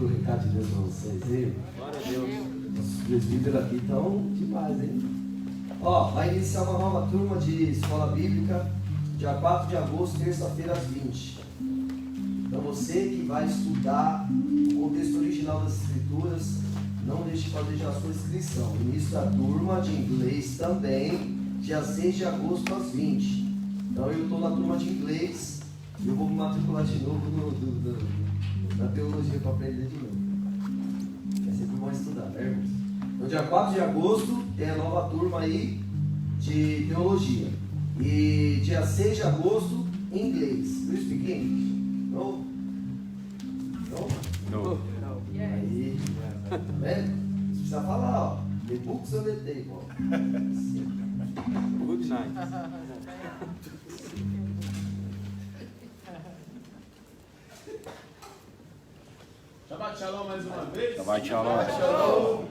outro recado de Deus para vocês aí? Glória a Deus. Os presbíteros aqui estão demais, hein? Ó, vai iniciar uma nova turma de escola bíblica, dia 4 de agosto, terça-feira às 20. Então você que vai estudar o contexto original das escrituras, não deixe de fazer já a sua inscrição. Início da turma de inglês também, dia 6 de agosto às 20. Então eu estou na turma de inglês e eu vou me matricular de novo na teologia para aprender de novo. É sempre bom estudar, né, irmãos? Então dia 4 de agosto tem a nova turma aí de teologia. E dia 6 de agosto, inglês. Do you speak English? No? No? No. Aí, tá vendo? Você precisa falar, ó. The books on the table. Good night. Shabbat Shalom mais uma vez. Shabbat Shalom. Shabbat Shalom.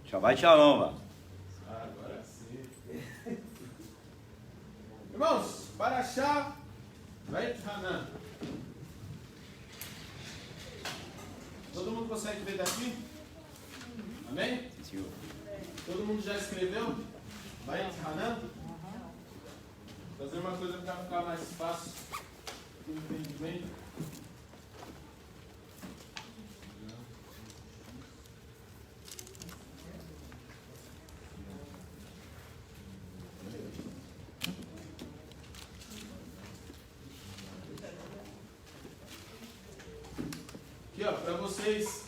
Shabbat Shalom, mano. Agora sim. Irmãos, Parashá Veit Hanan. Todo mundo consegue ver daqui? Amém? Senhor. Todo mundo já escreveu? Veit Hanan? Vou fazer uma coisa para ficar mais fácil o entendimento. Aqui, ó, para vocês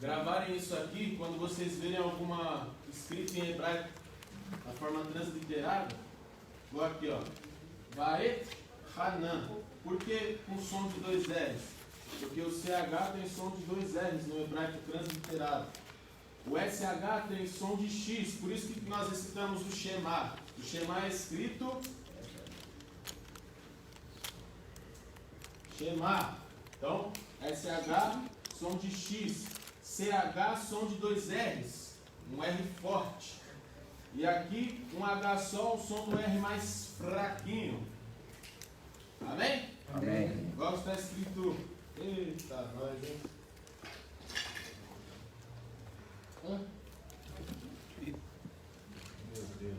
gravarem isso aqui, quando vocês verem alguma escrita em hebraico na forma transliterada, vou aqui, ó, Vaet Hanan. Por que com som de dois R's? Porque o CH tem som de dois R's no hebraico transliterado. O SH tem som de X, por isso que nós recitamos o Shema. O Shema é escrito Shema. Então, SH, som de X. CH, som de dois R's. Um R forte. E aqui, um H só, o som do R mais fraquinho. Amém? Amém. Igual está escrito. Eita, nós, hein? Hã? Meu Deus.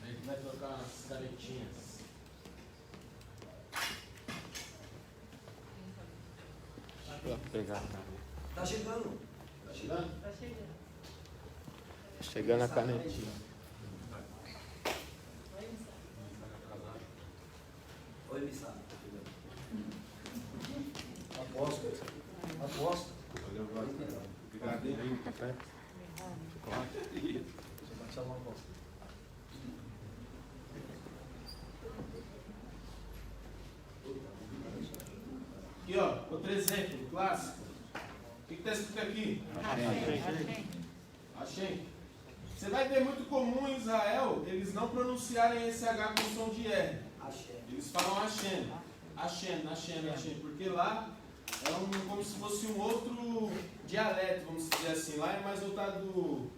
A gente vai trocar umas canetinhas. Vou pegar. Tá chegando. Tá chegando? Tá chegando. Chegando a canetinha. Oi, Missa. Aposto. Aposto. Brigadeirinho, café. Shabbat Shalom, aposto. Aqui, ó, outro exemplo clássico. O que está escrito aqui? Achei. Você vai ver muito comum em Israel eles não pronunciarem esse H com som de R. Eles falam Hashem. Hashem, porque lá é como se fosse um outro dialeto, vamos dizer assim. Lá é mais voltado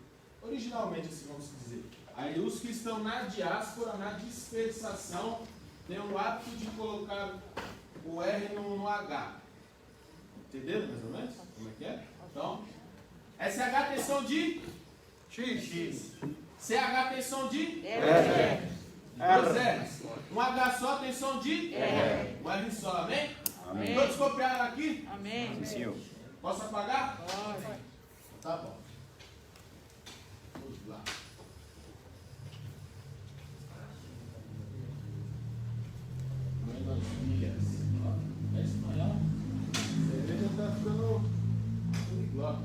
originalmente, assim, vamos dizer. Aí os que estão na diáspora, na dispersação, têm o hábito de colocar o R no H. Entenderam mais ou menos? Como é que é? Então, SH tem som de X. CH tem som de R. Dois R's. Um H só tem som de R. Um R só, amém? Amém. Todos copiaram aqui? Amém. Sim, Senhor. Posso apagar? Pode. Tá bom. Vamos lá. Buenos dias. Ó, é espanhol. Cerveja tá ficando igual.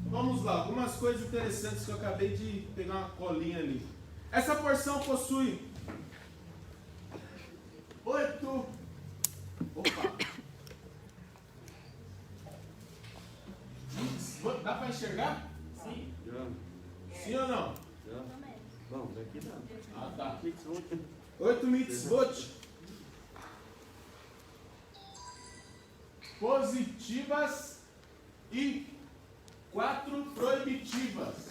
Vamos lá, algumas coisas interessantes que eu acabei de pegar uma colinha ali. Essa porção possui 8. Opa! Dá para enxergar? Sim. Sim ou não? Não, daqui não. Ah, tá. 8 mitzvot positivas e 4 proibitivas.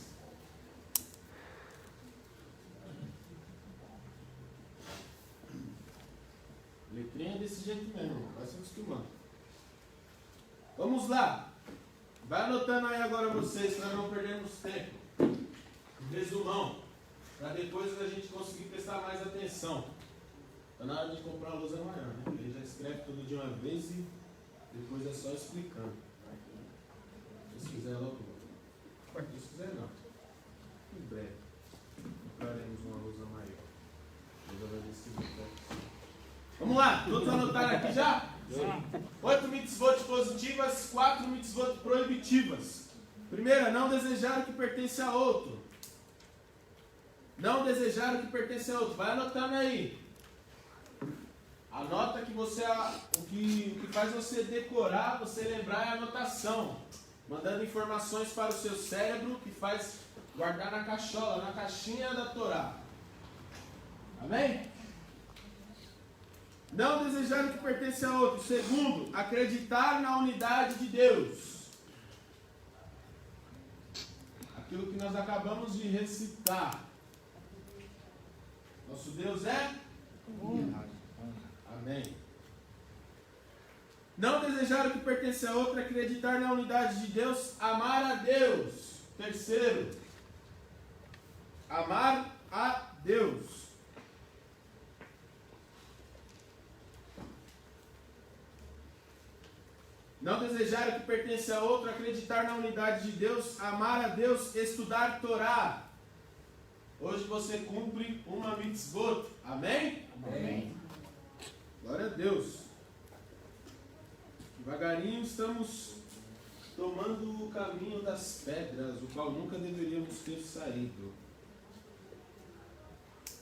Letrinha é desse jeito mesmo, vai se acostumando. Vamos lá. Vai anotando aí agora vocês, para não perdermos tempo. Resumão, para depois a gente conseguir prestar mais atenção. Está na hora de comprar a lousa maior, né? Ele já escreve tudo de uma vez e depois é só explicando. Se quiser logo. Se quiser não. Em breve. Compraremos uma lousa maior. Vamos lá, todos anotaram aqui já? 8 mitzvot positivas, 4 mitzvot proibitivas. Primeira, não desejar o que pertence a outro. Não desejar o que pertence a outro. Vai anotando aí. Anota que você, o que faz você decorar, você lembrar é a anotação. Mandando informações para o seu cérebro, que faz guardar na cachola, na caixinha da Torá. Amém? Não desejar o que pertence a outro. Segundo, acreditar na unidade de Deus. Aquilo que nós acabamos de recitar. Nosso Deus é Amém. Não desejar o que pertence a outro, acreditar na unidade de Deus, amar a Deus. Terceiro, amar a Deus. Não desejar o que pertence a outro, acreditar na unidade de Deus, amar a Deus, estudar Torá. Hoje você cumpre uma mitzvot. Amém? Amém. Glória a Deus. Devagarinho estamos tomando o caminho das pedras, o qual nunca deveríamos ter saído.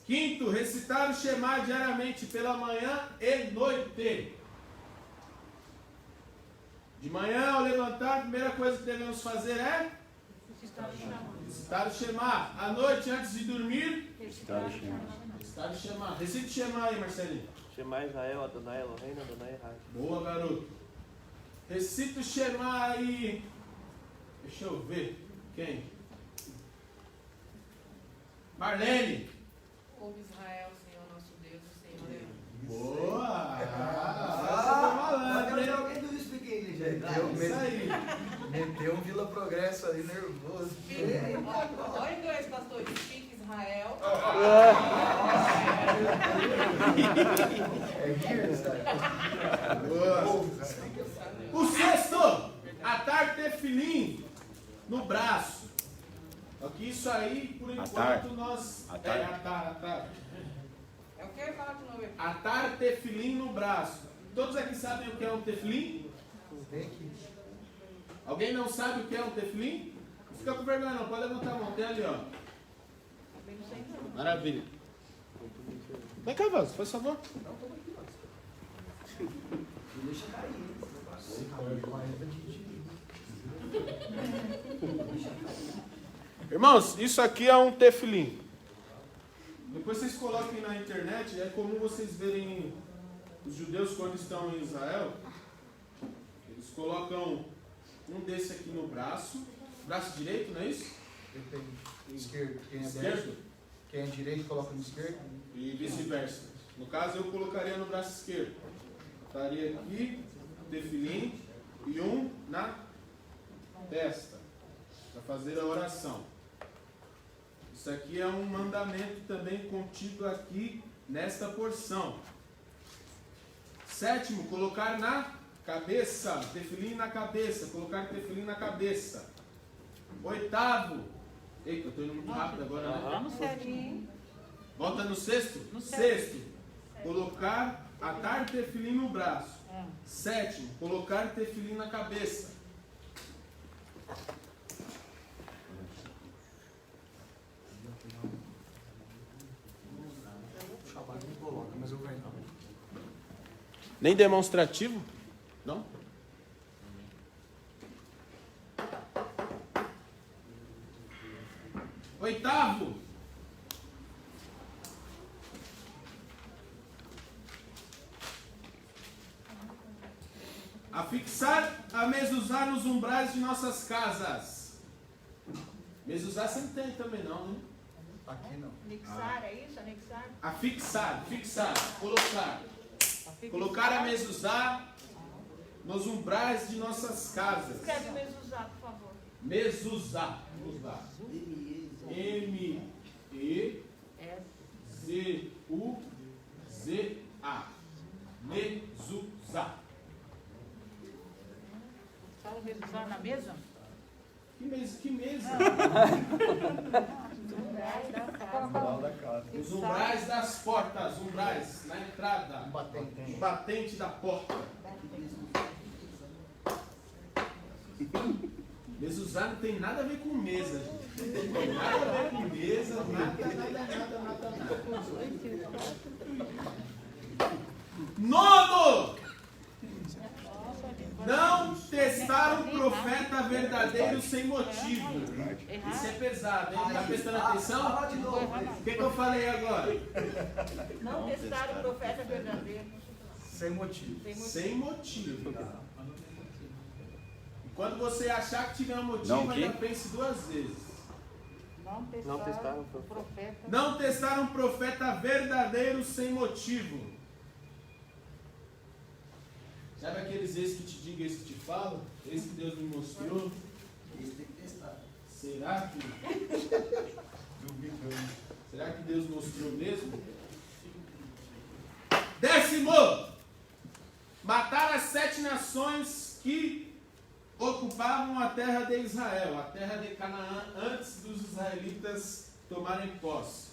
Quinto, recitar o Shema diariamente pela manhã e noite. De manhã, ao levantar, a primeira coisa que devemos fazer é recitar o Shema. À noite, antes de dormir, Recitar o Shema. recitar o Shema. Recite o Shema aí, Marcelinho. Shema Israel, Adonai Eloheinu, Adonai Echad. Boa, garoto. Recita o Shema aí. Deixa eu ver. Quem? Marlene. Ouve Israel, Senhor nosso Deus, o Senhor é um. Boa. Cadê alguém do Speak English aí? Isso aí. Meteu um Vila Progresso ali nervoso. Olha o inglês, pastor. Speak Israel. É Gears, Boa. O sexto, atar tefilim no braço. Aqui isso aí, por enquanto, Atar. nós... Atar. É, atar. É o que? Fala de novo aqui. Atar tefilim no braço. Todos aqui sabem o que é um tefilim? Vem aqui. Alguém não sabe o que é um tefilim? Não fica com vergonha não, pode levantar a mão, tem ali, ó. Maravilha. Vem cá, Vaz, faz favor. Deixa cair. Irmãos, isso aqui é um tefilim. Depois vocês coloquem na internet, é comum vocês verem os judeus quando estão em Israel, eles colocam um desse aqui no braço direito, não é isso? Depende. Esquerdo. Quem é Esquerdo? destro, quem é direito coloca no esquerdo. E vice-versa. No caso, eu colocaria no braço esquerdo. Estaria aqui, tefilim, e um na testa, para fazer a oração. Isso aqui é um mandamento também contido aqui nesta porção. Sétimo, colocar na cabeça, tefilim na cabeça, colocar tefilim na cabeça. Oitavo, eita, eu estou indo muito rápido agora, né? No certinho. Volta no sexto? No Sexto, colocar, atar tefilim no braço. Sétimo, colocar tefilim na cabeça. O Shabbat não coloca, mas eu venho. Nem demonstrativo? Não? Oitavo. Afixar a mezuzá nos umbrais de nossas casas. Mezuzá você não tem também não, né? Aqui não. Anexar, é isso? Anexar? Afixar, fixar, colocar. Colocar a mezuzá nos umbrais de nossas casas. Escreve mezuzá, por favor. Mezuzá. M-E-Z-U-Z-A. Mezuzá. Fala mezuzá na mesa? Que mesa? Que mesa? Os umbrais das portas, umbrais, na entrada. Batente. Batente da porta. Mezuzá não tem nada a ver com mesa, gente. Não tem nada a ver com mesa, nada. Nono! Não testar um profeta verdadeiro sem motivo. Isso é pesado, hein? Tá prestando atenção? Fala de novo. O que eu falei agora? Não testar o profeta verdadeiro. Sem motivo. Sem motivo. E quando você achar que tiver um motivo, Não, ainda que? pense duas vezes. Não testaram o profeta. Não testar um profeta verdadeiro sem motivo. Sabe aqueles ex que te digo, ex que te falo? Eis que Deus me mostrou. Isso tem que testar. Será que Deus mostrou mesmo? 10º, matar as 7 nações que ocupavam a terra de Israel, a terra de Canaã, antes dos israelitas tomarem posse.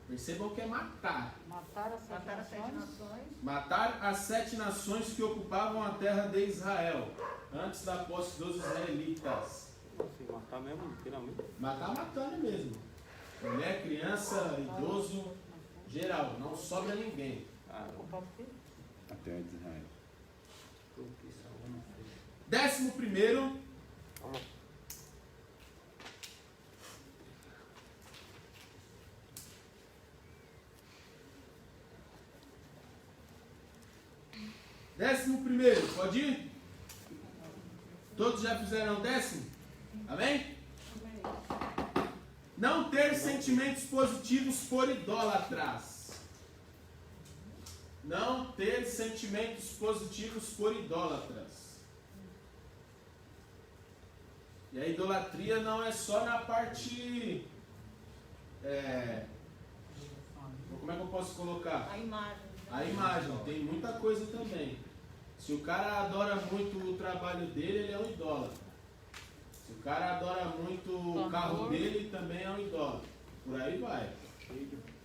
Percebam que é matar. Matar as 7 nações. Matar as 7 nações que ocupavam a terra de Israel, antes da posse dos israelitas. Assim, matar mesmo, literalmente. Matar matando mesmo. Mulher, criança, idoso, geral. Não sobra ninguém. Até o Israel. 11º. Pode ir? Todos já fizeram o 10º? Amém? Não ter sentimentos positivos por idólatras. Não ter sentimentos positivos por idólatras. E a idolatria não é só na parte... como é que eu posso colocar? A imagem. A imagem, tem muita coisa também. Se o cara adora muito o trabalho dele, ele é um idólatra. Se o cara adora muito o carro dele, também é um idólatra. Por aí vai.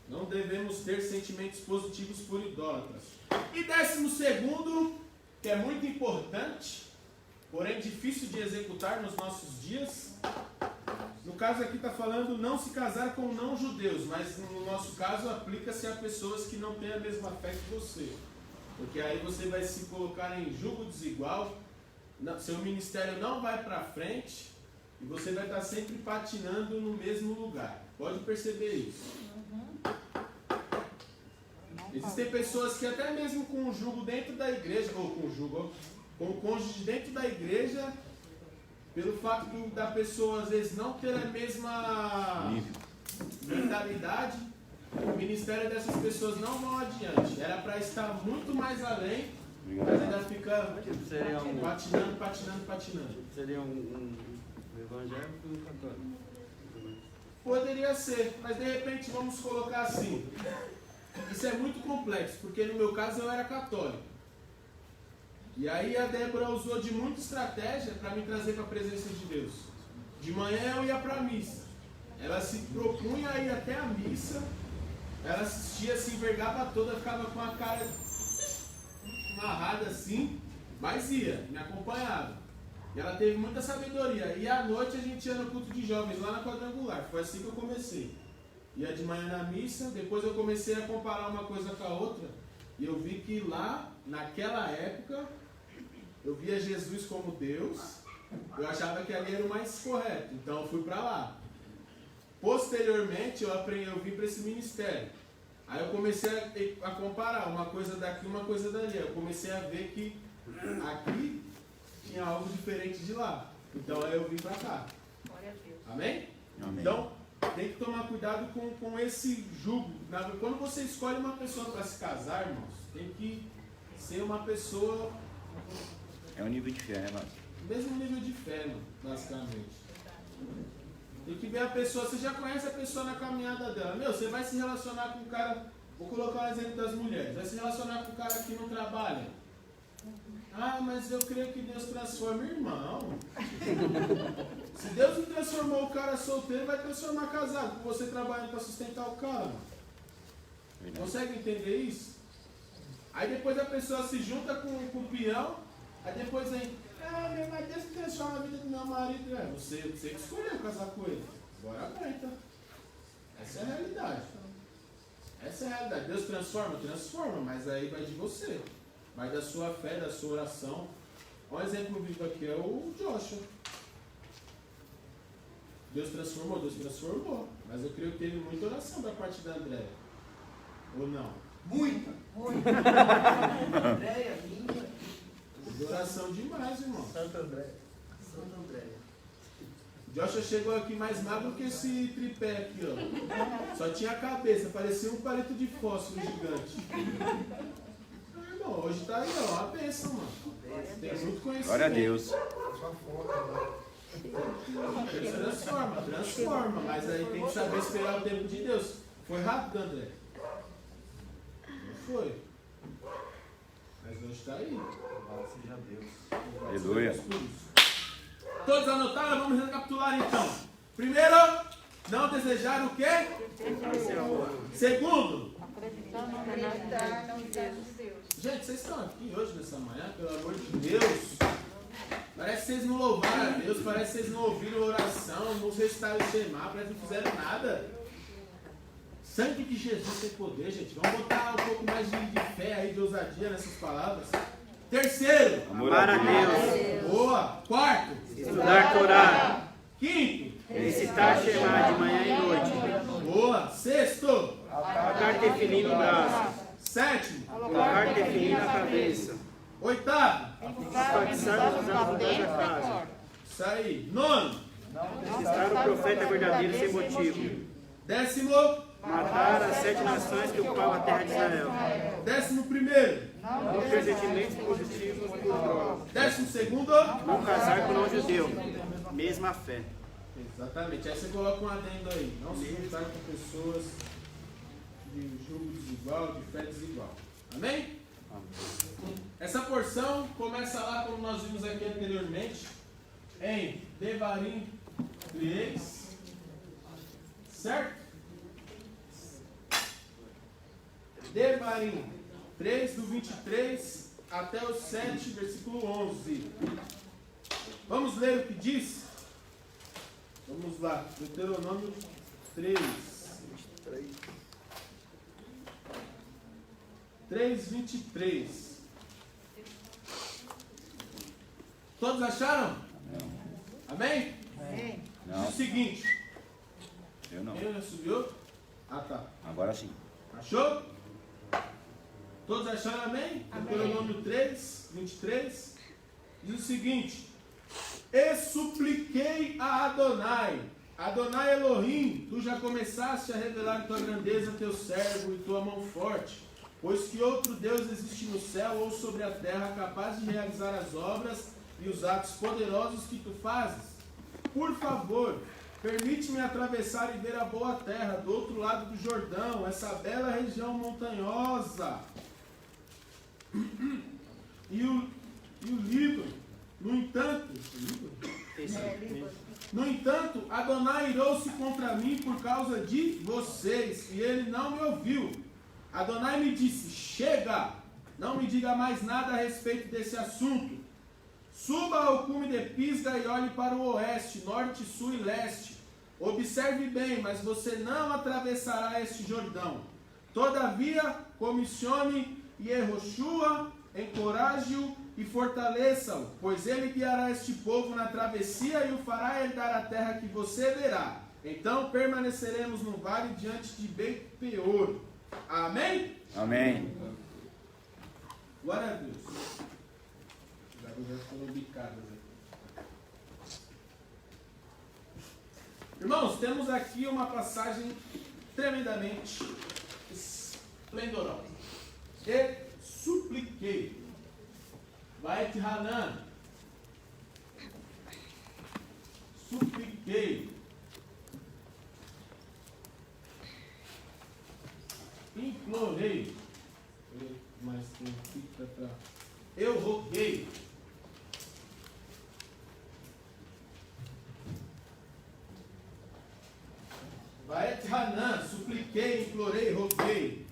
Não devemos ter sentimentos positivos por idólatras. E 12º, que é muito importante, porém difícil de executar nos nossos dias. No caso aqui está falando não se casar com não-judeus, mas no nosso caso aplica-se a pessoas que não têm a mesma fé que você. Porque aí você vai se colocar em julgo desigual, seu ministério não vai para frente e você vai estar sempre patinando no mesmo lugar. Pode perceber isso. Existem pessoas que até mesmo com o jugo dentro da igreja, ou com o cônjuge dentro da igreja, pelo fato da pessoa às vezes não ter a mesma mentalidade, o ministério dessas pessoas não vão adiante. Era para estar muito mais além, mas ainda fica patinando. Seria um evangélico e um católico. Poderia ser, mas de repente vamos colocar assim. Isso é muito complexo, porque no meu caso eu era católico. E aí a Débora usou de muita estratégia para me trazer para a presença de Deus. De manhã eu ia para a missa. Ela se propunha a ir até a missa. Ela assistia, se envergava toda, ficava com a cara amarrada assim, mas ia, me acompanhava. E ela teve muita sabedoria. E à noite a gente ia no culto de jovens, lá na Quadrangular. Foi assim que eu comecei. Ia de manhã na missa, depois eu comecei a comparar uma coisa com a outra. E eu vi que lá, naquela época, eu via Jesus como Deus. Eu achava que ali era o mais correto. Então eu fui para lá. Posteriormente eu vim para esse ministério. Aí eu comecei a comparar uma coisa daqui, uma coisa dali. Eu comecei a ver que aqui tinha algo diferente de lá. Então aí eu vim para cá. Glória a Deus. Amém? Amém. Então, tem que tomar cuidado com esse jugo. Quando você escolhe uma pessoa para se casar, irmãos, tem que ser uma pessoa... É um nível de fé, né, mano? Mesmo nível de fé, mano, basicamente. Tem que ver a pessoa, você já conhece a pessoa na caminhada dela. Meu, você vai se relacionar com um cara, vou colocar um exemplo das mulheres, vai se relacionar com um cara que não trabalha. Ah, mas eu creio que Deus transforma, irmão. Se Deus não transformou o cara solteiro, vai transformar casado, com você trabalhando para sustentar o cara. Mano. Verdade. Consegue entender isso? Aí depois a pessoa se junta com o peão, aí depois vem, mas Deus transforma a vida do meu marido. Você que escolheu casar com ele. Agora aguenta. Essa é a realidade. Essa é a realidade. Deus transforma? Transforma, mas aí vai de você. Vai da sua fé, da sua oração. Um exemplo vivo aqui é o Joshua. Deus transformou. Mas eu creio que teve muita oração da parte da Andréia. Ou não? Muita. Andréia, minha. De oração demais, irmão. Santo André. Joshua chegou aqui mais magro que esse tripé aqui, ó. Só tinha a cabeça, parecia um palito de fósforo gigante. Irmão, hoje tá aí, ó, uma bênção, mano. Tem muito conhecimento. Glória a Deus. Sua foto, Deus transforma, mas aí tem que saber esperar o tempo de Deus. Foi rápido, André? Não foi. Mas hoje tá aí. louvado seja Deus. Aleluia. Todos anotaram? Vamos recapitular então. Primeiro, não desejar o quê? Segundo, Acreditar no Deus. gente, vocês estão aqui hoje nessa manhã, pelo amor de Deus. Parece que vocês não louvaram a Deus, parece que vocês não ouviram a oração, não recitaram o Shema, parece que não fizeram nada. Sangue de Jesus tem poder, gente. Vamos botar um pouco mais de fé aí, de ousadia nessas palavras. Terceiro, Amar a Deus. boa. Quarto, Estudar Torá. quinto, Recitar Shema de manhã e noite. boa. Sexto, Colocar tefilim no braço. sétimo, Colocar tefilim na cabeça. oitavo, Batizar os ajudantes da casa. isso aí. Nono, Registrar o profeta verdadeiro sem motivo. décimo, Matar as 7 nações que ocupam a terra de Israel. 11º, Não ter sentimentos positivos por droga. 12º. Não casar com não judeu. Mesma fé. Exatamente, aí você coloca um adendo aí. Não se juntar com pessoas de julgo desigual, de fé desigual. Amém? Essa porção começa lá, como nós vimos aqui anteriormente, em Devarim 3, certo? Devarim 3, do 23 até o 7, versículo 11. Vamos ler o que diz? Vamos lá, Deuteronômio 3. 3:23. Todos acharam? Amém? Não, Diz o seguinte. eu não. Quem já subiu? Ah, tá. Agora sim. Achou? Todos acharam amém? Deuteronômio 3:23. Diz o seguinte. E supliquei a Adonai. Adonai Elohim, tu já começaste a revelar tua grandeza, teu servo e tua mão forte. Pois que outro Deus existe no céu ou sobre a terra, capaz de realizar as obras e os atos poderosos que tu fazes? Por favor, permite-me atravessar e ver a boa terra do outro lado do Jordão, essa bela região montanhosa. E o Líbano. No entanto, Adonai irou-se contra mim por causa de vocês, e ele não me ouviu. Adonai me disse, chega, não me diga mais nada a respeito desse assunto. Suba ao cume de Pisga e olhe para o oeste, norte, sul e leste. Observe bem, mas você não atravessará este Jordão. Todavia, comissione Yehoshua, encoraje-o e fortaleça-o, pois ele guiará este povo na travessia e o fará herdar a terra que você verá. Então permaneceremos no vale diante de Beit-peor. Amém? Amém. Glória a Deus. já foram bicadas aqui. Irmãos, temos aqui uma passagem tremendamente esplendorosa. E supliquei. Vai te Hanan. Supliquei. Implorei. Mas não fica pra... Eu roguei. Vai Hanan, supliquei, implorei, roguei.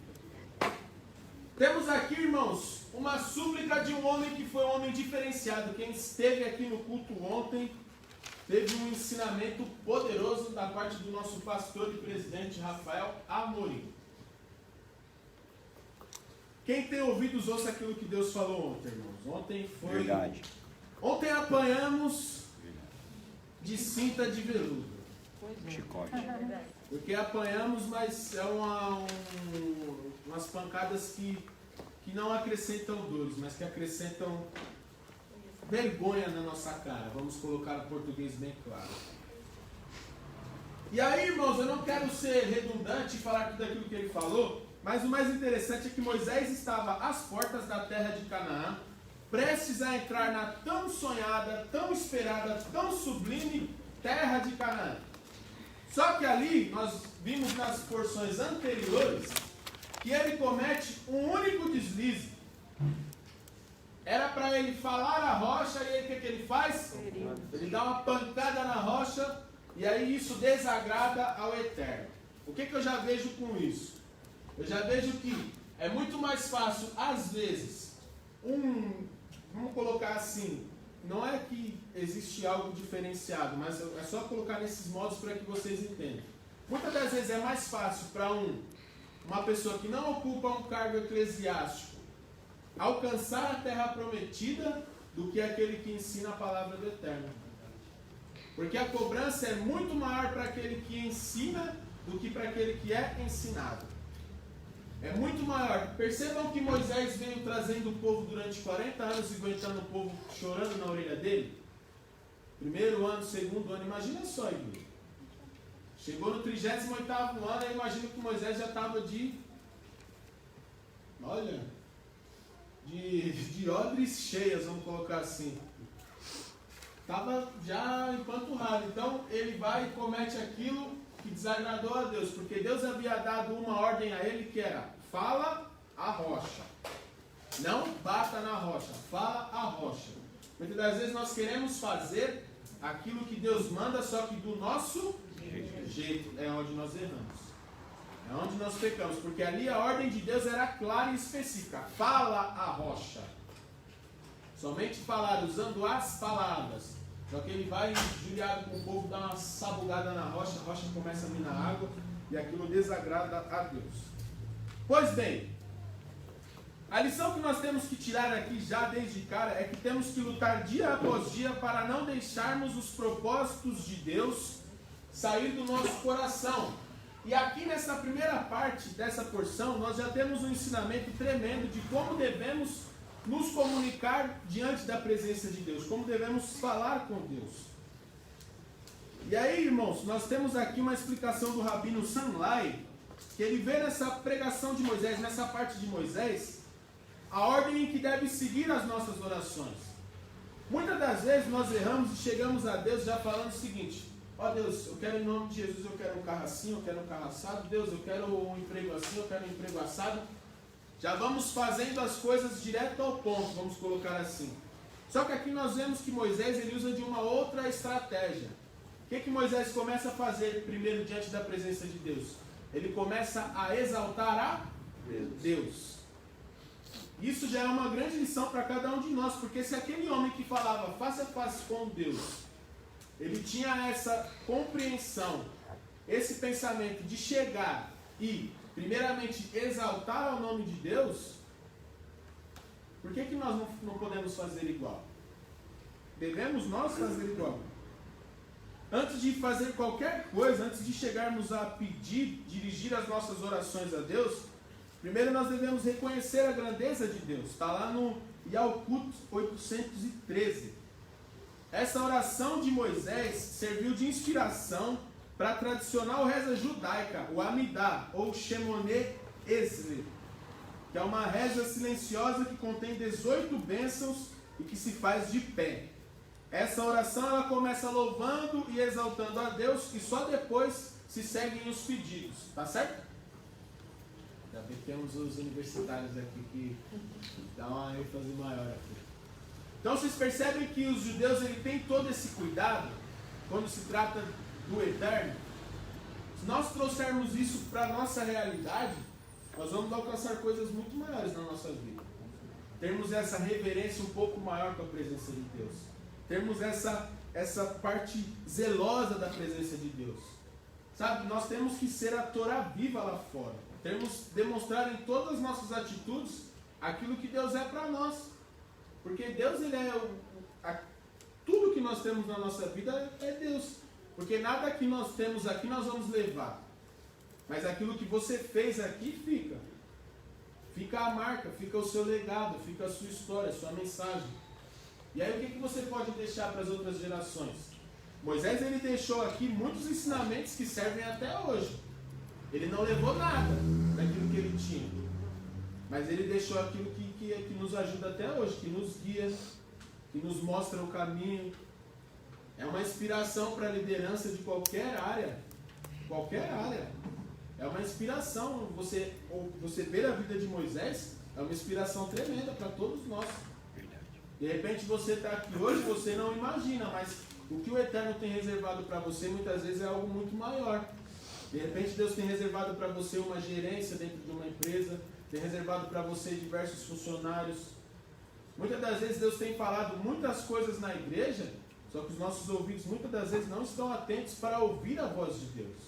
Temos aqui, irmãos, uma súplica de um homem que foi um homem diferenciado. Quem esteve aqui no culto ontem teve um ensinamento poderoso da parte do nosso pastor e presidente Rafael Amorim. Quem tem ouvidos, ouça aquilo que Deus falou ontem, irmãos. Ontem foi... Verdade. Ontem apanhamos de cinta de veludo. Chicote. Porque apanhamos, mas é umas pancadas que não acrescentam dores, mas que acrescentam vergonha na nossa cara. Vamos colocar o português bem claro. E aí, irmãos, eu não quero ser redundante e falar tudo aquilo que ele falou, mas o mais interessante é que Moisés estava às portas da terra de Canaã, prestes a entrar na tão sonhada, tão esperada, tão sublime terra de Canaã. Só que ali, nós vimos nas porções anteriores, que ele comete um único deslize. Era para ele falar a rocha, e aí o que ele faz? Ele dá uma pancada na rocha, e aí isso desagrada ao Eterno. O que eu já vejo com isso? Eu já vejo que é muito mais fácil, às vezes, vamos colocar assim, não é que existe algo diferenciado, mas é só colocar nesses modos para que vocês entendam. Muitas das vezes é mais fácil para uma pessoa que não ocupa um cargo eclesiástico alcançar a terra prometida do que aquele que ensina a palavra do Eterno. Porque a cobrança é muito maior para aquele que ensina do que para aquele que é ensinado. É muito maior. Percebam que Moisés veio trazendo o povo durante 40 anos e aguentando o povo chorando na orelha dele. Primeiro ano, segundo ano, imagina só, igreja. Chegou no 38º ano, eu imagino que Moisés já estava de odres cheias, vamos colocar assim. Estava já empanturrado. Então ele vai e comete aquilo que desagradou a Deus, porque Deus havia dado uma ordem a ele que era: fala a rocha. Não bata na rocha, fala a rocha. Muitas das vezes nós queremos fazer aquilo que Deus manda, só que do nosso jeito. É onde nós erramos. É onde nós pecamos, porque ali a ordem de Deus era clara e específica: fala a rocha. Somente falar, usando as palavras. Só que ele vai injuriado com o povo, dá uma sabugada na rocha, a rocha começa a vir na água, e aquilo desagrada a Deus. Pois bem, a lição que nós temos que tirar aqui já desde cara é que temos que lutar dia após dia para não deixarmos os propósitos de Deus sair do nosso coração. E aqui nessa primeira parte dessa porção, nós já temos um ensinamento tremendo de como devemos nos comunicar diante da presença de Deus, como devemos falar com Deus. E aí, irmãos, nós temos aqui uma explicação do Rabino Sanlai, que ele vê nessa pregação de Moisés, nessa parte de Moisés, a ordem em que deve seguir as nossas orações. Muitas das vezes nós erramos e chegamos a Deus já falando o seguinte: ó Deus, eu quero em nome de Jesus, eu quero um carro assim, eu quero um carro assado. Deus, eu quero um emprego assim, eu quero um emprego assado. Já vamos fazendo as coisas direto ao ponto, vamos colocar assim. Só que aqui nós vemos que Moisés ele usa de uma outra estratégia. O que Moisés começa a fazer primeiro diante da presença de Deus? Ele começa a exaltar a Deus. Isso já é uma grande lição para cada um de nós, porque se aquele homem que falava face a face com Deus, ele tinha essa compreensão, esse pensamento de chegar e primeiramente exaltar ao nome de Deus, por que nós não podemos fazer igual? Devemos nós fazer igual. Antes de fazer qualquer coisa, antes de chegarmos a pedir, dirigir as nossas orações a Deus, primeiro nós devemos reconhecer a grandeza de Deus. Está lá no e Alcut 813. Essa oração de Moisés serviu de inspiração para a tradicional reza judaica, o Amidá, ou Shemone Esrei, que é uma reza silenciosa que contém 18 bênçãos e que se faz de pé. Essa oração ela começa louvando e exaltando a Deus e só depois se seguem os pedidos, tá certo? Ainda bem que temos os universitários aqui que dão uma ênfase maior aqui. Então vocês percebem que os judeus ele têm todo esse cuidado quando se trata do eterno. Se nós trouxermos isso para a nossa realidade, nós vamos alcançar coisas muito maiores na nossa vida. Termos essa reverência um pouco maior com a presença de Deus. Termos essa parte zelosa da presença de Deus. Sabe, nós temos que ser a Torá viva lá fora. Demonstrar em todas as nossas atitudes aquilo que Deus é para nós. Porque Deus, ele é tudo que nós temos na nossa vida é Deus. Porque nada que nós temos aqui nós vamos levar. Mas aquilo que você fez aqui fica. Fica a marca, fica o seu legado, fica a sua história, a sua mensagem. E aí o que você pode deixar para as outras gerações? Moisés ele deixou aqui muitos ensinamentos que servem até hoje. Ele não levou nada daquilo que ele tinha. Mas ele deixou aquilo que nos ajuda até hoje, que nos guia, que nos mostra o caminho. É uma inspiração para a liderança de qualquer área. Qualquer área. É uma inspiração. Você ver a vida de Moisés é uma inspiração tremenda para todos nós. De repente você está aqui hoje, você não imagina, mas o que o Eterno tem reservado para você muitas vezes é algo muito maior. De repente Deus tem reservado para você uma gerência dentro de uma empresa, tem reservado para você diversos funcionários. Muitas das vezes Deus tem falado muitas coisas na igreja, só que os nossos ouvidos muitas das vezes não estão atentos para ouvir a voz de Deus.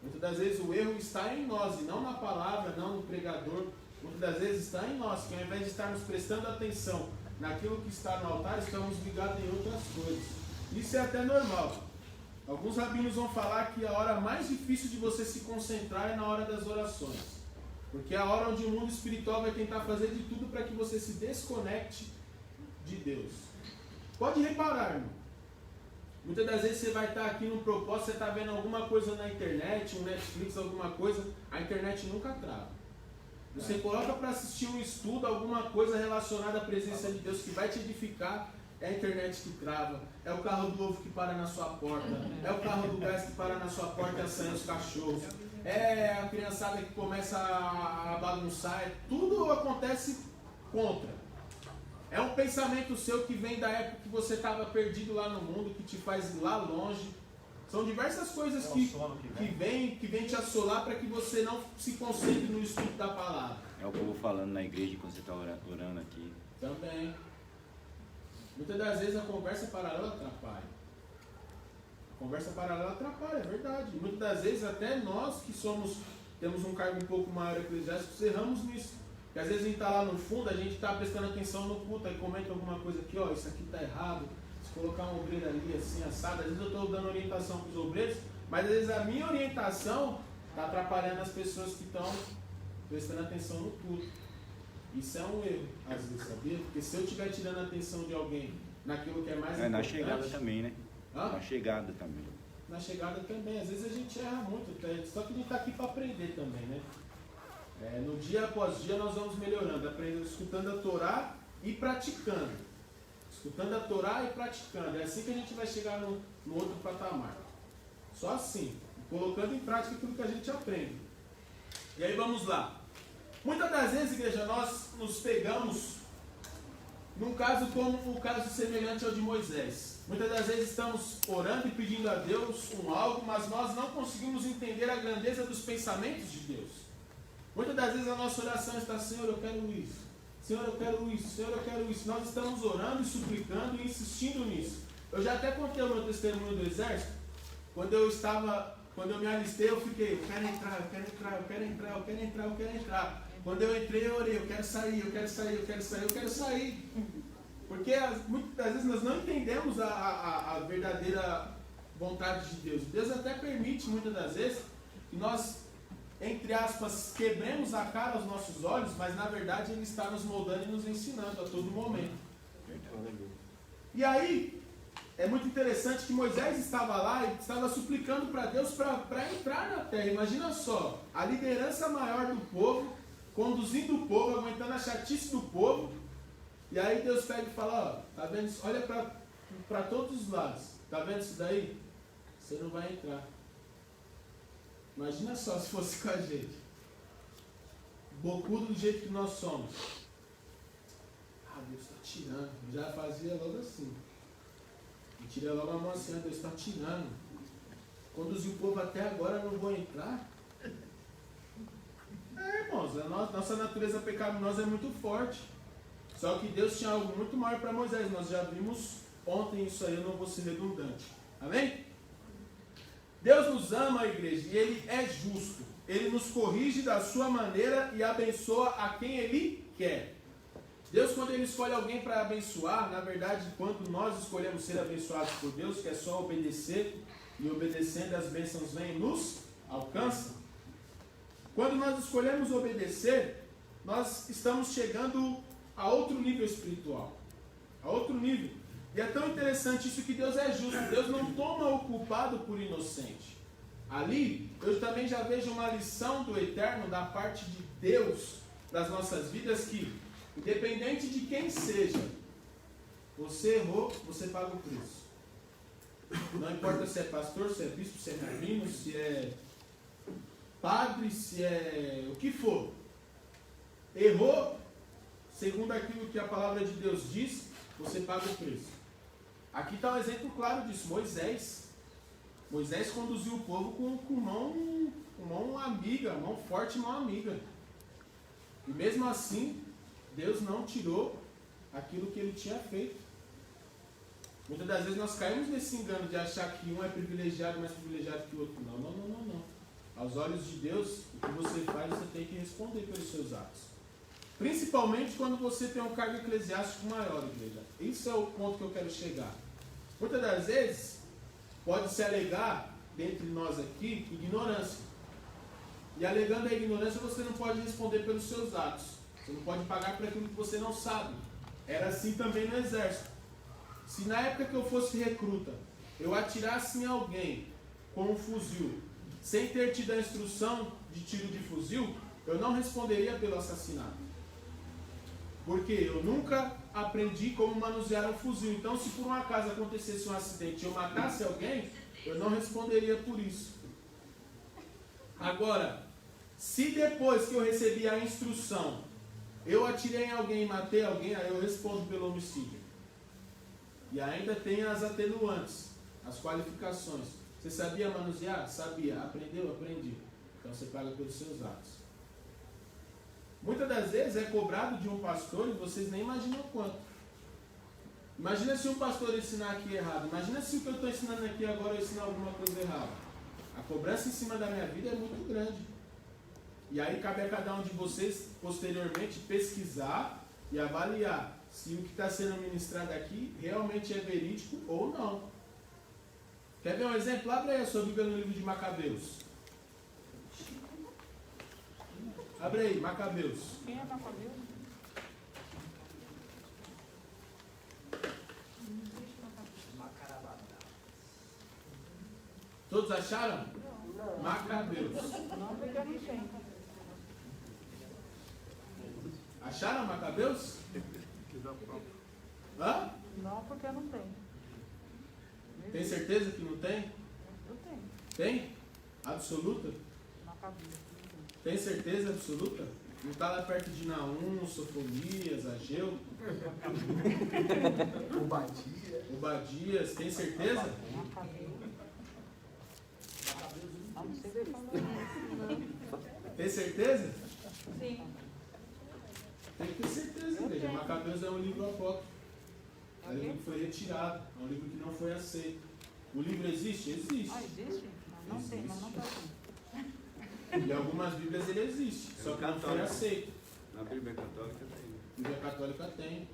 Muitas das vezes o erro está em nós e não na palavra, não no pregador. Muitas das vezes está em nós, que ao invés de estarmos prestando atenção naquilo que está no altar, estamos ligados em outras coisas. Isso é até normal. Alguns rabinos vão falar que a hora mais difícil de você se concentrar é na hora das orações. Porque é a hora onde o mundo espiritual vai tentar fazer de tudo para que você se desconecte de Deus. Pode reparar, irmão. Muitas das vezes você vai estar aqui no propósito, você está vendo alguma coisa na internet, um Netflix, alguma coisa, a internet nunca trava. Você coloca para assistir um estudo, alguma coisa relacionada à presença de Deus que vai te edificar, é a internet que trava, é o carro do ovo que para na sua porta, é o carro do gás que para na sua porta e assanha os cachorros, é a criançada que começa a bagunçar, tudo acontece contra. É um pensamento seu que vem da época que você estava perdido lá no mundo, que te faz ir lá longe. São diversas coisas que vem te assolar para que você não se concentre no estudo da palavra. É o povo falando na igreja quando você está orando aqui. Também. Muitas das vezes a conversa paralela atrapalha. A conversa paralela atrapalha, é verdade. Muitas das vezes até nós que temos um cargo um pouco maior eclesiástico, erramos nisso. Porque às vezes a gente está lá no fundo, a gente está prestando atenção no culto, aí comenta alguma coisa aqui, ó, isso aqui está errado. Colocar um obreiro ali assim, assado. Às vezes eu estou dando orientação para os obreiros, mas às vezes a minha orientação está atrapalhando as pessoas que estão prestando atenção no culto. Isso é um erro, às vezes, sabia? Porque se eu estiver tirando a atenção de alguém naquilo que é mais importante... Na chegada também, né? Hã? Na chegada também. Na chegada também. Às vezes a gente erra muito, só que a gente está aqui para aprender também, né? No dia após dia nós vamos melhorando, aprendendo, escutando a Torá e praticando. Escutando a Torá e praticando. É assim que a gente vai chegar no outro patamar. Só assim. Colocando em prática aquilo que a gente aprende. E aí vamos lá. Muitas das vezes, igreja, nós nos pegamos num caso como o caso semelhante ao de Moisés. Muitas das vezes estamos orando e pedindo a Deus algo, mas nós não conseguimos entender a grandeza dos pensamentos de Deus. Muitas das vezes a nossa oração está: Senhor, eu quero isso. Senhor, eu quero isso. Senhor, eu quero isso. Nós estamos orando e suplicando e insistindo nisso. Eu já até contei o meu testemunho do exército. Quando eu me alistei, eu fiquei: eu quero entrar, eu quero entrar, eu quero entrar, eu quero entrar, eu quero entrar. Quando eu entrei, eu orei: eu quero sair, eu quero sair, eu quero sair, eu quero sair. Porque muitas vezes nós não entendemos a verdadeira vontade de Deus. Deus até permite, muitas das vezes, que nós entre aspas, quebremos a cara aos nossos olhos, mas na verdade Ele está nos moldando e nos ensinando a todo momento. E aí, é muito interessante que Moisés estava lá e estava suplicando para Deus para entrar na terra. Imagina só, a liderança maior do povo, conduzindo o povo, aguentando a chatice do povo. E aí Deus pega e fala, ó, tá vendo isso? Olha para todos os lados. Tá vendo isso daí? Você não vai entrar. Imagina só se fosse com a gente. Bocudo do jeito que nós somos. Ah, Deus está tirando. Eu já fazia logo assim. E tirei logo a mão assim, Deus está tirando. Conduzi o povo até agora, não vou entrar. Irmãos, nossa natureza pecaminosa é muito forte. Só que Deus tinha algo muito maior para Moisés. Nós já vimos ontem isso aí, eu não vou ser redundante. Amém? Deus nos ama, igreja, e Ele é justo. Ele nos corrige da sua maneira e abençoa a quem Ele quer. Deus, quando Ele escolhe alguém para abençoar, na verdade, quando nós escolhemos ser abençoados por Deus, que é só obedecer, e obedecendo as bênçãos vêm e nos alcançam. Quando nós escolhemos obedecer, nós estamos chegando a outro nível espiritual. A outro nível. E é tão interessante isso que Deus é justo. Deus não toma o culpado por inocente. Ali, eu também já vejo uma lição do Eterno da parte de Deus das nossas vidas que, independente de quem seja, você errou, você paga o preço. Não importa se é pastor, se é bispo, se é rabino, se é padre, se é o que for. Errou, segundo aquilo que a palavra de Deus diz, você paga o preço. Aqui está um exemplo claro disso. Moisés conduziu o povo com mão amiga, mão forte e mão amiga. E mesmo assim, Deus não tirou aquilo que ele tinha feito. Muitas das vezes nós caímos nesse engano de achar que um é privilegiado, mais privilegiado que o outro. Não. Aos olhos de Deus, o que você faz, você tem que responder pelos seus atos. Principalmente quando você tem um cargo eclesiástico maior, igreja. Esse é o ponto que eu quero chegar. Muitas das vezes, pode-se alegar, dentre nós aqui, ignorância. E alegando a ignorância, você não pode responder pelos seus atos. Você não pode pagar por aquilo que você não sabe. Era assim também no exército. Se na época que eu fosse recruta, eu atirasse em alguém com um fuzil, sem ter tido a instrução de tiro de fuzil, eu não responderia pelo assassinato. Porque eu nunca aprendi como manusear um fuzil. Então, se por um acaso acontecesse um acidente e eu matasse alguém, eu não responderia por isso. Agora, se depois que eu recebi a instrução, eu atirei em alguém e matei alguém, aí eu respondo pelo homicídio. E ainda tem as atenuantes, as qualificações. Você sabia manusear? Sabia. Aprendeu? Aprendi. Então você paga pelos seus atos. Muitas das vezes é cobrado de um pastor e vocês nem imaginam quanto. Imagina se um pastor ensinar aqui errado. Imagina se o que eu estou ensinando aqui agora eu ensinar alguma coisa errada. A cobrança em cima da minha vida é muito grande. E aí cabe a cada um de vocês, posteriormente, pesquisar e avaliar se o que está sendo ministrado aqui realmente é verídico ou não. Quer ver um exemplo? Abre aí a sua Bíblia no livro de Macabeus. Abre aí, Macabeus. Quem é Macabeus? Todos acharam? Não. Macabeus. Não, porque eu não sei. Acharam Macabeus? Hã? Não, porque eu não tenho. Tem certeza que não tem? Eu tenho. Tem? Absoluta? Macabeus. Tem certeza absoluta? Não está lá perto de Naum, Sofonias, Ageu? Obadias, tem certeza? Macabeus. Ah, não sei ver falando. Tem certeza? Sim. Tem que ter certeza, igreja. Macabeus é um livro apócrifo. É um livro que foi retirado. É um livro que não foi aceito. O livro existe? Existe. Ah, existe? Não Existe. sei, mas não está aqui. Em algumas Bíblias ele existe, só que não foi aceito. Na Bíblia Católica tem. Bíblia Católica tem.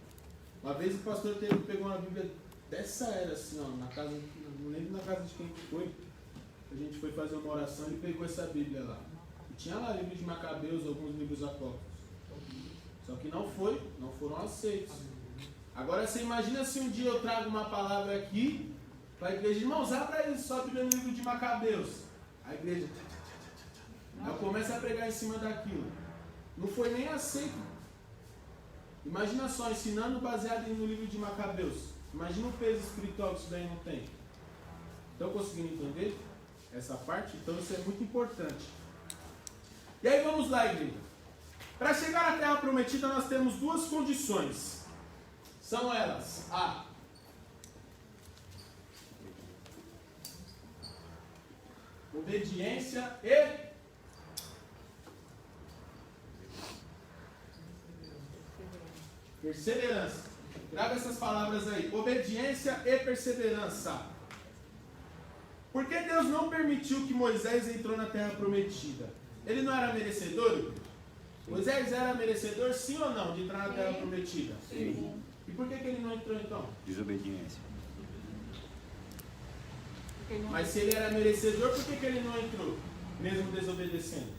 Uma vez o pastor pegou uma Bíblia dessa era, assim, ó, na casa, não lembro na casa de quem que foi. A gente foi fazer uma oração e ele pegou essa Bíblia lá. E Tinha lá livro de Macabeus, alguns livros apócrifos. Só que não foram aceitos. Agora você imagina se um dia eu trago uma palavra aqui para a igreja, irmãos, abra isso, só no livro de Macabeus. A igreja, eu começo a pregar em cima daquilo. Não foi nem aceito. Imagina só, ensinando baseado no livro de Macabeus. Imagina o peso espiritual que isso daí não tem. Estão conseguindo entender essa parte? Então isso é muito importante. E aí vamos lá, igreja. Para chegar à Terra Prometida nós temos duas condições. São elas: a obediência e perseverança. Grava essas palavras aí. Obediência e perseverança. Por que Deus não permitiu que Moisés entrou na Terra Prometida? Ele não era merecedor? Moisés era merecedor, sim ou não, de entrar na Terra Prometida? Sim. E por que ele não entrou então? Desobediência. Mas se ele era merecedor, por que ele não entrou? Mesmo desobedecendo?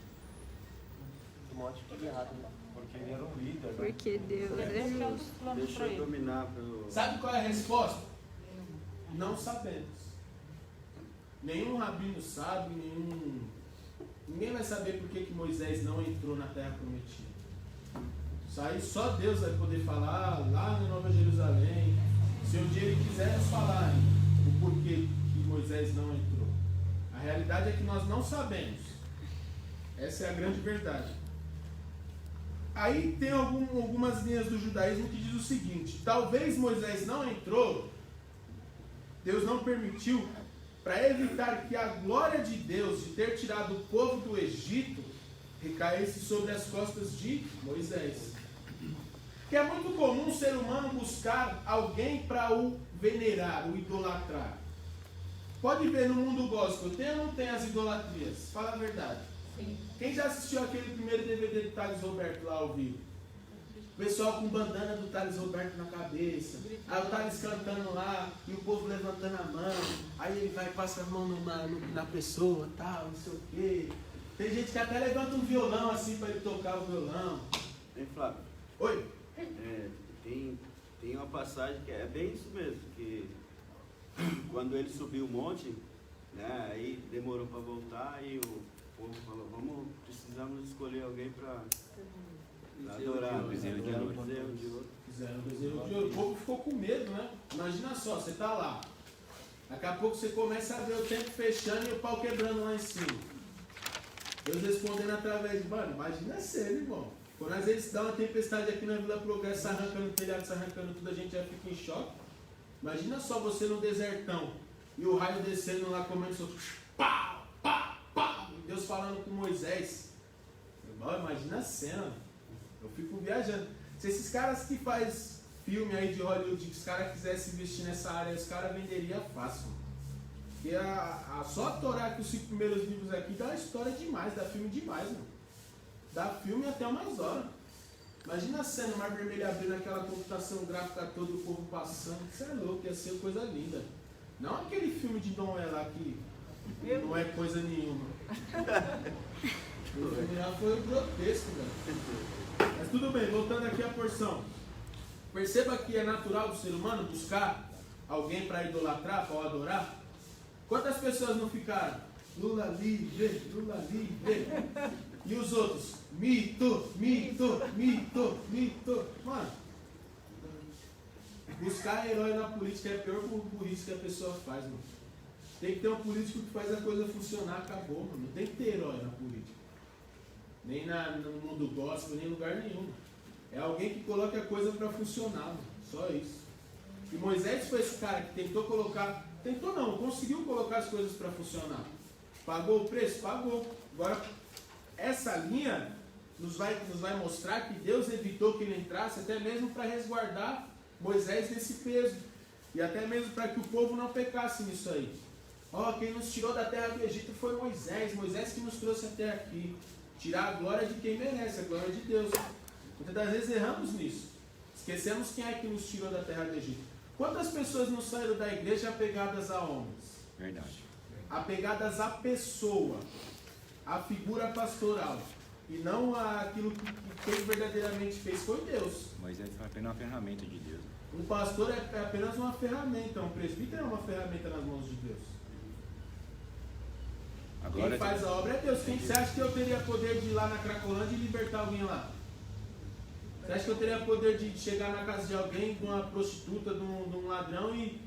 Porque ele era um líder. Né? Porque Deus é justo. Deixa eu dominar pelo... Sabe qual é a resposta? Não sabemos. Nenhum rabino sabe, ninguém vai saber por que Moisés não entrou na Terra Prometida. Isso aí só Deus vai poder falar lá na Nova Jerusalém. Se um dia ele quiser nos falar o porquê que Moisés não entrou. A realidade é que nós não sabemos. Essa é a grande verdade. Aí tem algumas linhas do judaísmo que diz o seguinte: talvez Moisés não entrou, Deus não permitiu, para evitar que a glória de Deus de ter tirado o povo do Egito recaísse sobre as costas de Moisés. Que é muito comum o ser humano buscar alguém para o venerar, o idolatrar. Pode ver no mundo gospel, tem ou não tem as idolatrias? Fala a verdade. Sim. Quem já assistiu aquele primeiro DVD do Thales Roberto lá ao vivo? O pessoal com bandana do Thales Roberto na cabeça. Aí o Thales cantando lá e o povo levantando a mão. Aí ele vai e passa a mão na pessoa, tal, não sei o quê. Tem gente que até levanta um violão assim para ele tocar o violão. Hein, Flávio? Oi? Tem uma passagem que é bem isso mesmo, que quando ele subiu o monte, né, aí demorou para voltar e o povo falou, precisamos escolher alguém para adorar. Bezerro de ouro. Fizeram um bezerro de ouro. O povo ficou com medo, né? Imagina só, você tá lá. Daqui a pouco você começa a ver o tempo fechando e o pau quebrando lá em cima. Deus respondendo através de... Mano, imagina a cena, irmão. Quando às vezes dá uma tempestade aqui na Vila Progresso, arrancando o telhado, se arrancando tudo, a gente já fica em choque. Imagina só você no desertão e o raio descendo lá comendo seu... Pá, pá, pá. E Deus falando com Moisés. Irmão, imagina a cena. Eu fico viajando. Se esses caras que faz filme aí de Hollywood, que os caras quisessem investir nessa área, os caras venderiam fácil. Porque só a Torá, que os 5 primeiros livros aqui, dá uma história demais, dá filme demais, mano. Dá filme até umas horas. Imagina a cena, o Mar Vermelho abrindo aquela computação gráfica toda, o povo passando. Isso é louco, ia ser coisa linda. Não aquele filme de Noé lá que não é coisa nenhuma. O filme lá foi grotesco, velho. Mas tudo bem, voltando aqui à porção. Perceba que é natural do ser humano buscar alguém para idolatrar, para adorar. Quantas pessoas não ficaram? Lula livre, Lula livre. E os outros? Mito, mito, mito, mito. Mano, buscar herói na política é a pior burrice que a pessoa faz, mano. Tem que ter um político que faz a coisa funcionar, acabou, mano. Não tem que ter herói na política. Nem no mundo gospel, nem em lugar nenhum. É alguém que coloca a coisa para funcionar, mano. Só isso. E Moisés foi esse cara que tentou colocar... Tentou não, conseguiu colocar as coisas para funcionar. Pagou o preço? Pagou. Agora, essa linha nos vai mostrar que Deus evitou que ele entrasse, até mesmo para resguardar Moisés desse peso. E até mesmo para que o povo não pecasse nisso aí. Quem nos tirou da terra do Egito foi Moisés. Moisés que nos trouxe até aqui. Tirar a glória de quem merece, a glória de Deus. Muitas das vezes erramos nisso. Esquecemos quem é que nos tirou da terra do Egito. Quantas pessoas não saíram da igreja apegadas a homens? Verdade. Apegadas à pessoa. a figura pastoral. E não aquilo que quem verdadeiramente fez foi Deus. Moisés foi apenas uma ferramenta de Deus. Um pastor é apenas uma ferramenta, um presbítero é uma ferramenta nas mãos de Deus. Agora, Quem faz a obra é Deus. Quem você acha que eu teria poder de ir lá na Cracolândia e libertar alguém lá? Você acha que eu teria poder de chegar na casa de alguém, de uma prostituta, de um ladrão e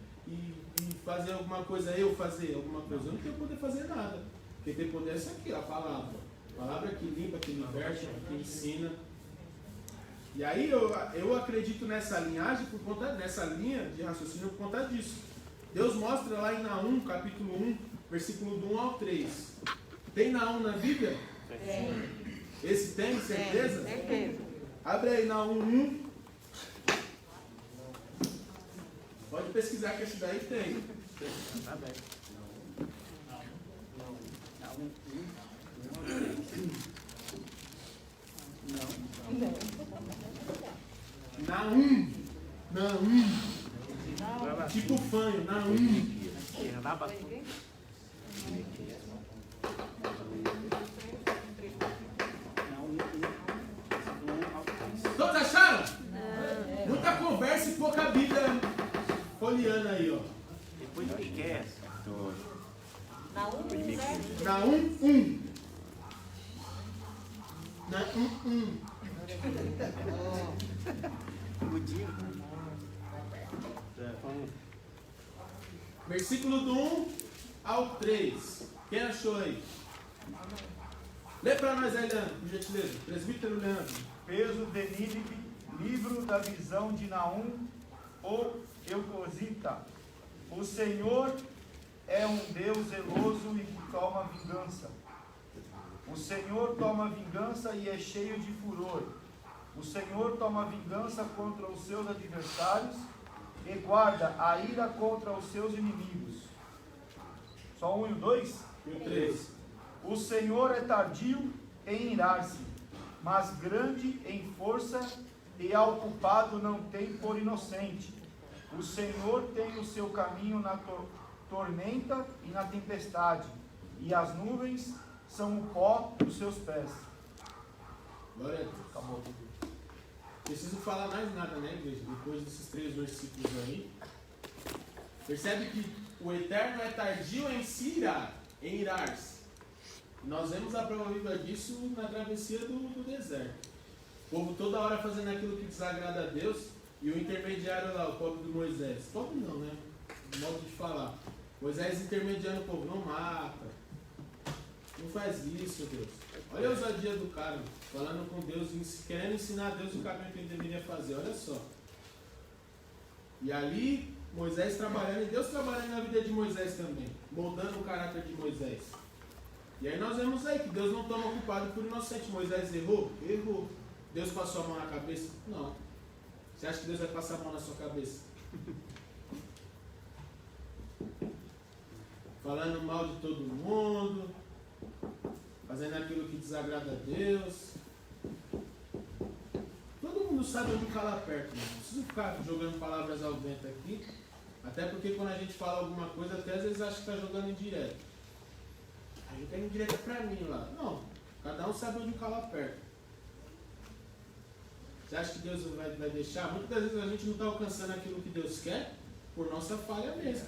fazer alguma coisa, eu fazer alguma coisa? Eu não tenho poder de fazer nada. Quem tem poder é isso aqui, a palavra. A palavra que limpa, que liberta, que ensina. E aí eu acredito nessa linhagem, nessa linha de raciocínio por conta disso. Deus mostra lá em Naum, capítulo 1, versículo do 1 ao 3. Tem Naum na Bíblia? Tem. Esse tem, certeza? Certeza. Abre aí Naum 1. Pode pesquisar que esse daí tem. Tá bem. Naum. Tipo fanho, Naum. Todos acharam? Muita conversa e pouca Bíblia folheando aí, ó. Depois do que quer. Naum 1. Naum 1. Versículo do 1 ao 3. Quem achou aí? Lê para nós aí, Leandro, por gentileza. Presbítero Leandro. Peso de Nínive, livro da visão de Naum, o Eucosita. O Senhor é um Deus zeloso e que toma vingança. O Senhor toma vingança e é cheio de furor. O Senhor toma vingança contra os seus adversários e guarda a ira contra os seus inimigos. Só 1 e o 2? E o 3. O Senhor é tardio em irar-se, mas grande em força, e ao culpado não tem por inocente. O Senhor tem o seu caminho na tormenta e na tempestade, e as nuvens são o pó dos seus pés. Glória a Deus. Acabou. Preciso falar mais nada, né, igreja? Depois desses 3 versículos aí. Percebe que o Eterno é tardio em se irar, em irar-se. Nós vemos a prova viva disso na travessia do deserto. O povo toda hora fazendo aquilo que desagrada a Deus, e o intermediário lá, o pobre do Moisés. Pobre não, né? Modo de falar. Moisés intermediando o povo, não mata. Não faz isso, Deus. Olha a ousadia do cara, falando com Deus, querendo ensinar a Deus o caminho que ele deveria fazer. Olha só. E ali, Moisés trabalhando, e Deus trabalhando na vida de Moisés também, moldando o caráter de Moisés. E aí nós vemos aí que Deus não toma culpado por inocente. Moisés errou? Errou. Deus passou a mão na cabeça? Não. Você acha que Deus vai passar a mão na sua cabeça? Falando mal de todo mundo, fazendo aquilo que desagrada a Deus. Todo mundo sabe onde cala perto, não preciso ficar jogando palavras ao vento aqui, até porque quando a gente fala alguma coisa, até às vezes acha que está jogando indireto. A gente tem indireto para mim lá. Não, cada um sabe onde cala perto. Você acha que Deus vai deixar? Muitas das vezes a gente não está alcançando aquilo que Deus quer por nossa falha mesmo.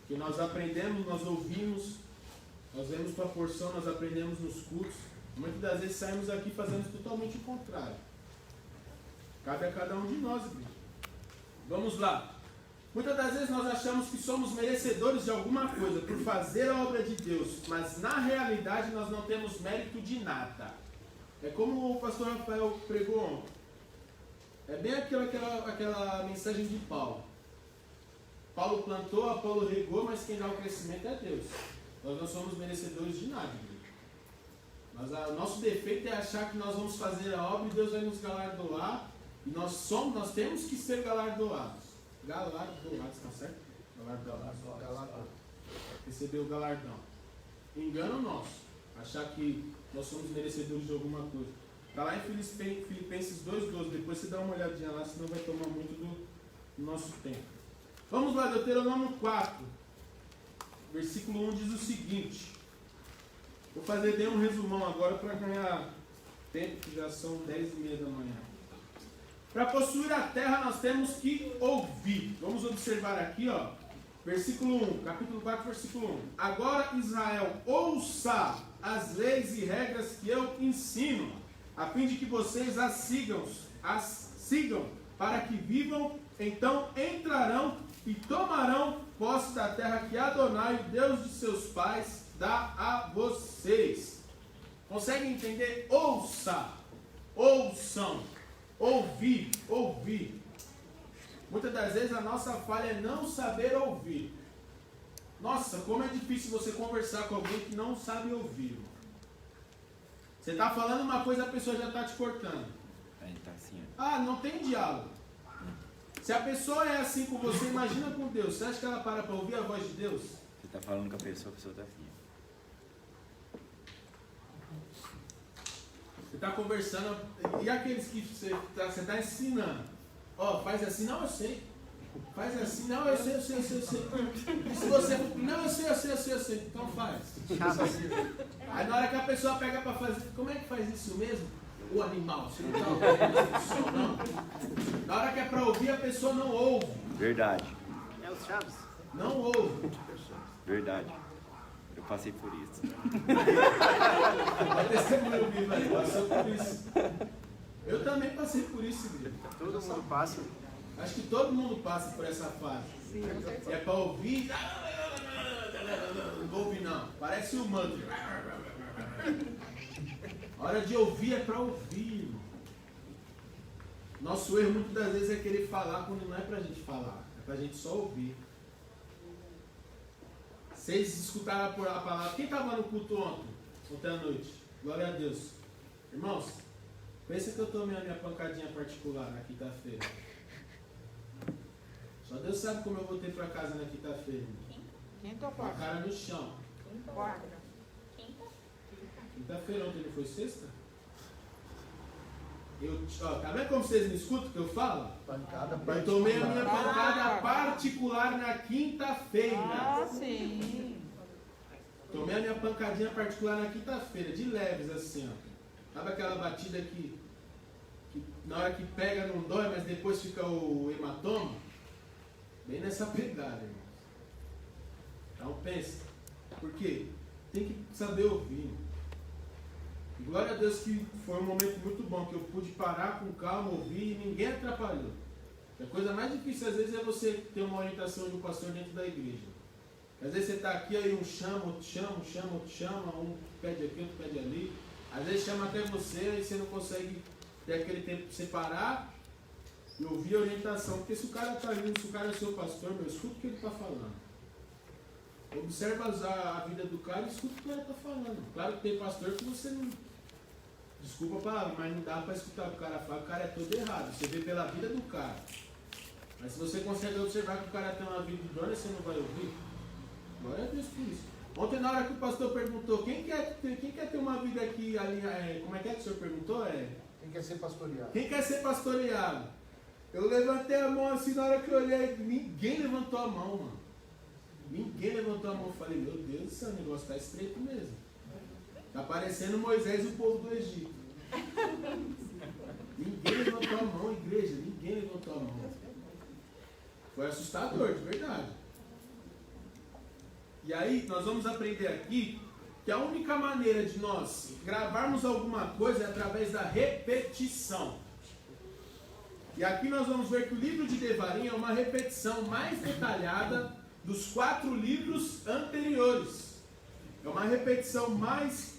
Que nós aprendemos, nós ouvimos, nós vemos com a porção, nós aprendemos nos cultos. Muitas das vezes saímos aqui fazendo totalmente o contrário. Cabe a cada um de nós, igreja. Vamos lá. Muitas das vezes nós achamos que somos merecedores de alguma coisa por fazer a obra de Deus, mas na realidade nós não temos mérito de nada. É como o pastor Rafael pregou ontem. É bem aquela mensagem de Paulo. Paulo plantou, Apolo regou, mas quem dá o crescimento é Deus. Nós não somos merecedores de nada. Mas o nosso defeito é achar que nós vamos fazer a obra e Deus vai nos galardoar. E nós temos que ser galardoados. Galardoados, tá certo? Galardoados. Receber o galardão. Engano nosso. Achar que nós somos merecedores de alguma coisa. Está lá em Filipenses 2,12. Depois você dá uma olhadinha lá, senão vai tomar muito do nosso tempo. Vamos lá, Deuteronômio 4. Versículo 1 diz o seguinte: Vou fazer bem um resumão agora para ganhar tempo, que já são 10h30 da manhã. Para possuir a terra nós temos que ouvir. Vamos observar aqui, ó, versículo 1, capítulo 4, versículo 1. Agora Israel, ouça as leis e regras que eu ensino, a fim de que vocês as sigam, para que vivam, então entrarão e tomarão posse da terra que Adonai, o Deus de seus pais, dá a vocês. Conseguem entender? Ouça, ouçam, ouvir, ouvir. Muitas das vezes a nossa falha é não saber ouvir. Nossa, como é difícil você conversar com alguém que não sabe ouvir. Você está falando uma coisa, a pessoa já está te cortando. Aí tá assim, ó. Ah, não tem diálogo. Se a pessoa é assim com você, imagina com Deus. Você acha que ela para ouvir a voz de Deus? Você tá falando com a pessoa tá assim, ó. Você está conversando, e aqueles que você está ensinando? Ó, faz assim, não, eu sei. Faz assim, não, eu sei. Se você, não, eu sei. Então faz. Aí na hora que a pessoa pega para fazer, como é que faz isso mesmo? O animal, você não está ouvindo instrução, não. Na hora que é para ouvir, a pessoa não ouve. Verdade. É os chaves. Não ouve. Verdade. Eu passei por isso. Vai testemunho vivo aí, passou por isso. Eu também passei por isso, igreja. Todo mundo passa. Acho que todo mundo passa por essa fase. Sim, com certeza. É para ouvir. Não vou ouvir não. Parece o manto. A hora de ouvir é para ouvir. Irmão. Nosso erro muitas das vezes é querer falar quando não é para a gente falar. É para a gente só ouvir. Vocês escutaram a palavra. Quem estava no culto ontem à noite? Glória a Deus. Irmãos, pensa que eu tomei a minha pancadinha particular na quinta-feira. Só Deus sabe como eu voltei para casa na quinta-feira. Quinta ou Com a quarta? cara no chão. Quarta. Quinta-feira ontem não foi sexta? Tá vendo como vocês me escutam o que eu falo? Pancada Eu tomei a minha pancada particular na quinta-feira. Ah, sim. Tomei a minha pancadinha particular na quinta-feira, de leves assim, ó. Sabe aquela batida que na hora que pega não dói, mas depois fica o hematoma? Bem nessa pegada, irmão. Então pensa. Por quê? Tem que saber ouvir. E glória a Deus que foi um momento muito bom, que eu pude parar com calma, ouvir e ninguém atrapalhou. A coisa mais difícil às vezes é você ter uma orientação de um pastor dentro da igreja. Às vezes você está aqui, aí um chama, outro chama, um pede aqui, outro pede ali. Às vezes chama até você e você não consegue ter aquele tempo de separar e ouvir a orientação. Porque se o cara está vindo, se o cara é seu pastor, meu, escuta o que ele está falando. Observa a vida do cara e escuta o que ele está falando. Claro que tem pastor que você não... Desculpa a palavra, mas não dá para escutar o que o cara fala, o cara é todo errado. Você vê pela vida do cara. Mas se você consegue observar que o cara tem uma vida idônea, você não vai ouvir. Glória a Deus por isso. Ontem, na hora que o pastor perguntou, quem quer ter uma vida aqui, como é que o senhor perguntou? Quem quer ser pastoreado? Quem quer ser pastoreado? Eu levantei a mão assim, na hora que eu olhei, ninguém levantou a mão, mano. Ninguém levantou a mão. Eu falei, meu Deus do céu, o negócio está estreito mesmo. Está parecendo Moisés e o povo do Egito. Ninguém levantou a mão, igreja, ninguém levantou a mão. Foi assustador, de verdade. E aí, nós vamos aprender aqui que a única maneira de nós gravarmos alguma coisa é através da repetição. E aqui nós vamos ver que o livro de Devarim é uma repetição mais detalhada dos 4 livros anteriores. É uma repetição mais,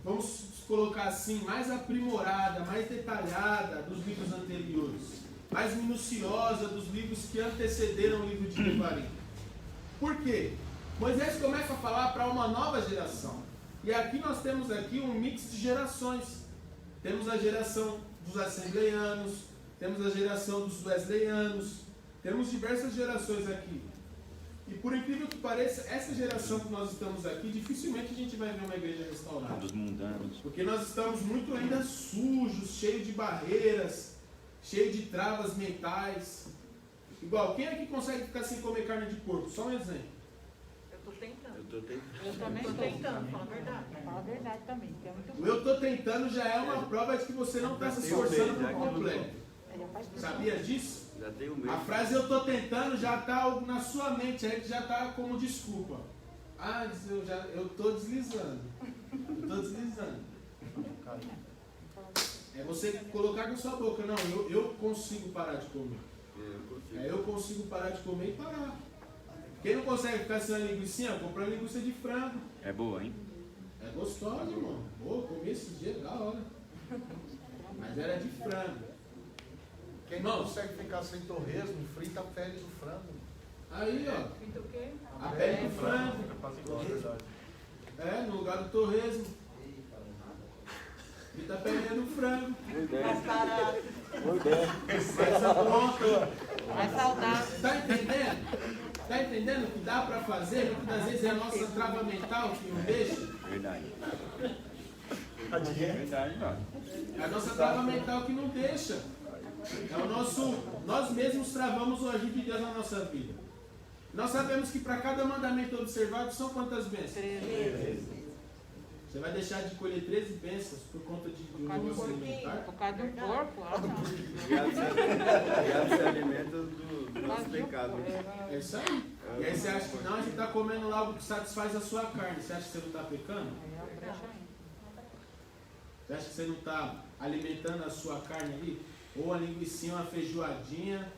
vamos colocar assim, mais aprimorada, mais detalhada dos livros anteriores. Mais minuciosa dos livros que antecederam o livro de Devarim. Por quê? Moisés começa a falar para uma nova geração. E aqui nós temos aqui um mix de gerações. Temos a geração dos assembleianos, temos a geração dos wesleyanos, temos diversas gerações aqui. E por incrível que pareça, essa geração que nós estamos aqui, dificilmente a gente vai ver uma igreja restaurada. Dos mundanos. Porque nós estamos muito ainda sujos, cheios de barreiras, cheios de travas mentais. Igual, quem aqui consegue ficar sem comer carne de porco? Só um exemplo. tô tentando. Eu tô tentando. Eu também tô tentando, fala a verdade. Fala a verdade também, que é muito O eu tô tentando já é uma prova de que você não está se esforçando por completo. Sabia disso? Já tenho A medo. frase eu tô tentando já está na sua mente, aí que já está como desculpa. Ah, eu tô deslizando. Eu tô deslizando. É você colocar com sua boca, não, eu consigo parar de comer. Eu consigo parar de comer e parar. Quem não consegue ficar sem a linguiça, compra linguiça de frango. É boa, hein? É gostosa, irmão. Pô, comi esse dia, da hora. Mas era de frango. Quem não consegue ficar sem torresmo, frita a pele do frango. Aí, ó. Frita o quê? A pele do frango. É, no lugar do torresmo. Frita a pele do frango. Mais barato. Essa pronta. Mais saudável. Tá entendendo? Tá entendendo que dá pra fazer? Muitas vezes é a nossa trava mental que não deixa. Verdade. Verdade, mano. É a nossa trava mental que não deixa. É o nosso. Nós mesmos travamos o agir de Deus na nossa vida. Nós sabemos que para cada mandamento observado são quantas bênçãos? 13. Você vai deixar de colher 13 bênçãos por conta de um negócio alimentar? Por causa do corpo, Obrigado se alimenta do nosso pecado. É isso aí. E aí você acha que não, a gente está comendo algo que satisfaz a sua carne. Você acha que você não está pecando? Você acha que você não está alimentando a sua carne ali? Ou a linguicinha, uma feijoadinha?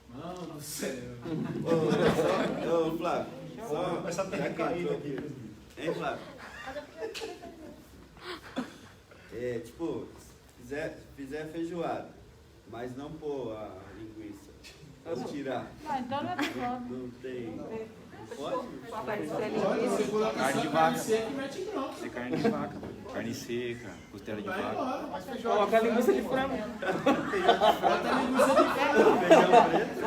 Mano do céu. Ô, Flávio, só Começa a ter já que caída entrou aqui. Hein, Flávio? É, tipo, fizer feijoada, mas não pôr a linguiça. Vamos tirar. Ah, então não é bom. Não tem. Pode? Pode, você coloca Carne só de carne vaca. seca e mete pronto. Isso é carne de vaca. Carne seca, costela de Vai vaca. embora. Coloca a linguiça de frango. Bota a linguiça de frango.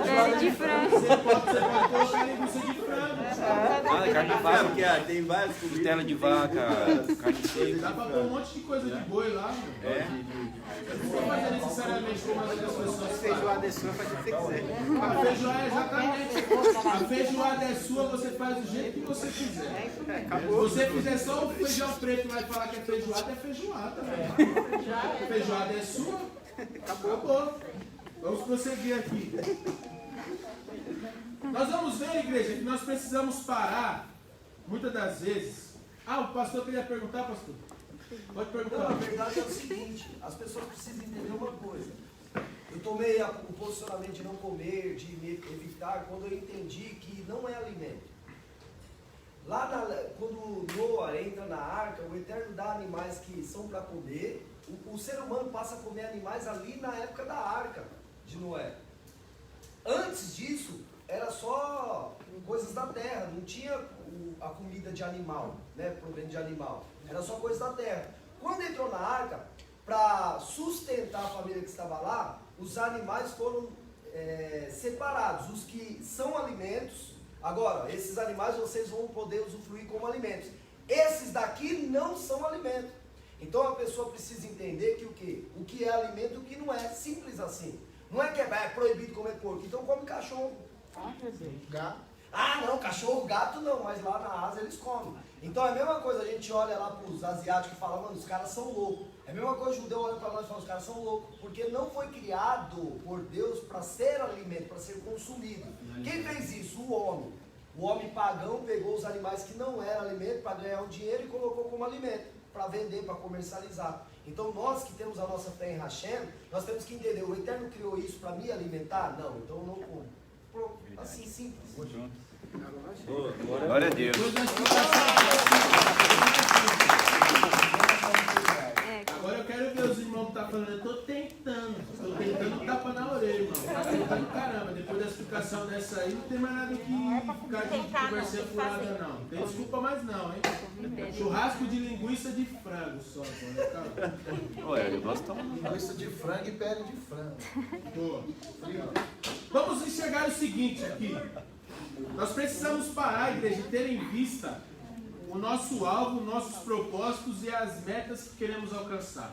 Pele de frango. Você pode colocar a linguiça de frango. Ah, carne de É, vaca. porque tem várias comidas. Costela de que tem vaca, carne Dá seca. pra pôr um monte de coisa de boi lá. Meu. É? Não precisa fazer necessariamente como as outras pessoas fazem. Feijoada é sua, faz o que você quiser. A feijoada é exatamente. A feijoada é sua, você faz do jeito que você quiser. Se você fizer só o feijão preto e vai falar que é feijoada, é feijoada. A feijoada é sua, acabou. Vamos prosseguir aqui. Nós vamos ver, igreja, que nós precisamos parar, muitas das vezes. Ah, o pastor queria perguntar, pastor? Pode Não, a perguntar. verdade é o seguinte, as pessoas precisam entender uma coisa. Eu tomei o posicionamento de não comer, de me evitar, quando eu entendi que não é alimento. Quando Noé entra na arca, o Eterno dá animais que são para comer. O ser humano passa a comer animais ali na época da arca de Noé. Antes disso, era só coisas da terra, não tinha a comida de animal, né, provento de animal. Era só coisa da terra. Quando entrou na arca, para sustentar a família que estava lá, os animais foram separados. Os que são alimentos, agora, esses animais vocês vão poder usufruir como alimentos. Esses daqui não são alimentos. Então a pessoa precisa entender que o quê? O que é alimento e o que não é. Simples assim. Não é que é proibido comer porco, então come cachorro. Gato. Ah, não, cachorro, gato não, mas lá na Ásia eles comem. Então é a mesma coisa, a gente olha lá para os asiáticos e fala, mano, os caras são loucos. É a mesma coisa, o judeu olha para nós e fala, os caras são loucos. Porque não foi criado por Deus para ser alimento, para ser consumido. Quem fez isso? O homem. O homem pagão pegou os animais que não eram alimento para ganhar um dinheiro e colocou como alimento, para vender, para comercializar. Então nós que temos a nossa fé em Hashem, nós temos que entender, o Eterno criou isso para me alimentar? Não, então eu não como. Pronto, assim simples. Glória a Deus. Depois da explicação. Agora eu quero ver os irmãos que estão falando, eu estou tentando tapa na orelha, irmão. Está tentando caramba. Depois da explicação dessa aí, não tem mais nada que ficar de conversinha furada, não. Não tem desculpa mais não, hein? Churrasco de linguiça de frango só. Ué, eu gosto de Linguiça de frango e pele de frango. Boa. Vamos enxergar o seguinte aqui. Nós precisamos parar, igreja, e ter em vista o nosso alvo, nossos propósitos e as metas que queremos alcançar.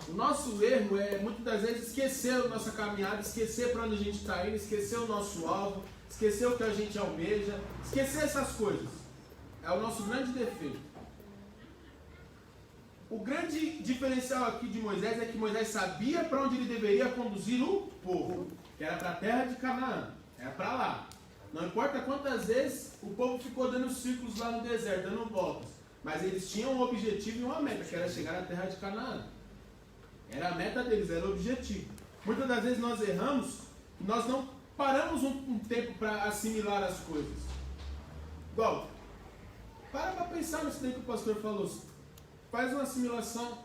O nosso erro é, muitas das vezes, esquecer a nossa caminhada, esquecer para onde a gente está indo, esquecer o nosso alvo, esquecer o que a gente almeja, esquecer essas coisas. É o nosso grande defeito. O grande diferencial aqui de Moisés é que Moisés sabia para onde ele deveria conduzir o povo, que era para a terra de Canaã, era para lá. Não importa quantas vezes o povo ficou dando círculos lá no deserto, dando voltas, mas eles tinham um objetivo e uma meta, que era chegar à terra de Canaã. Era a meta deles, era o objetivo. Muitas das vezes nós erramos e nós não paramos um tempo para assimilar as coisas. Igual, para pensar nisso daí que o pastor falou. Faz uma assimilação.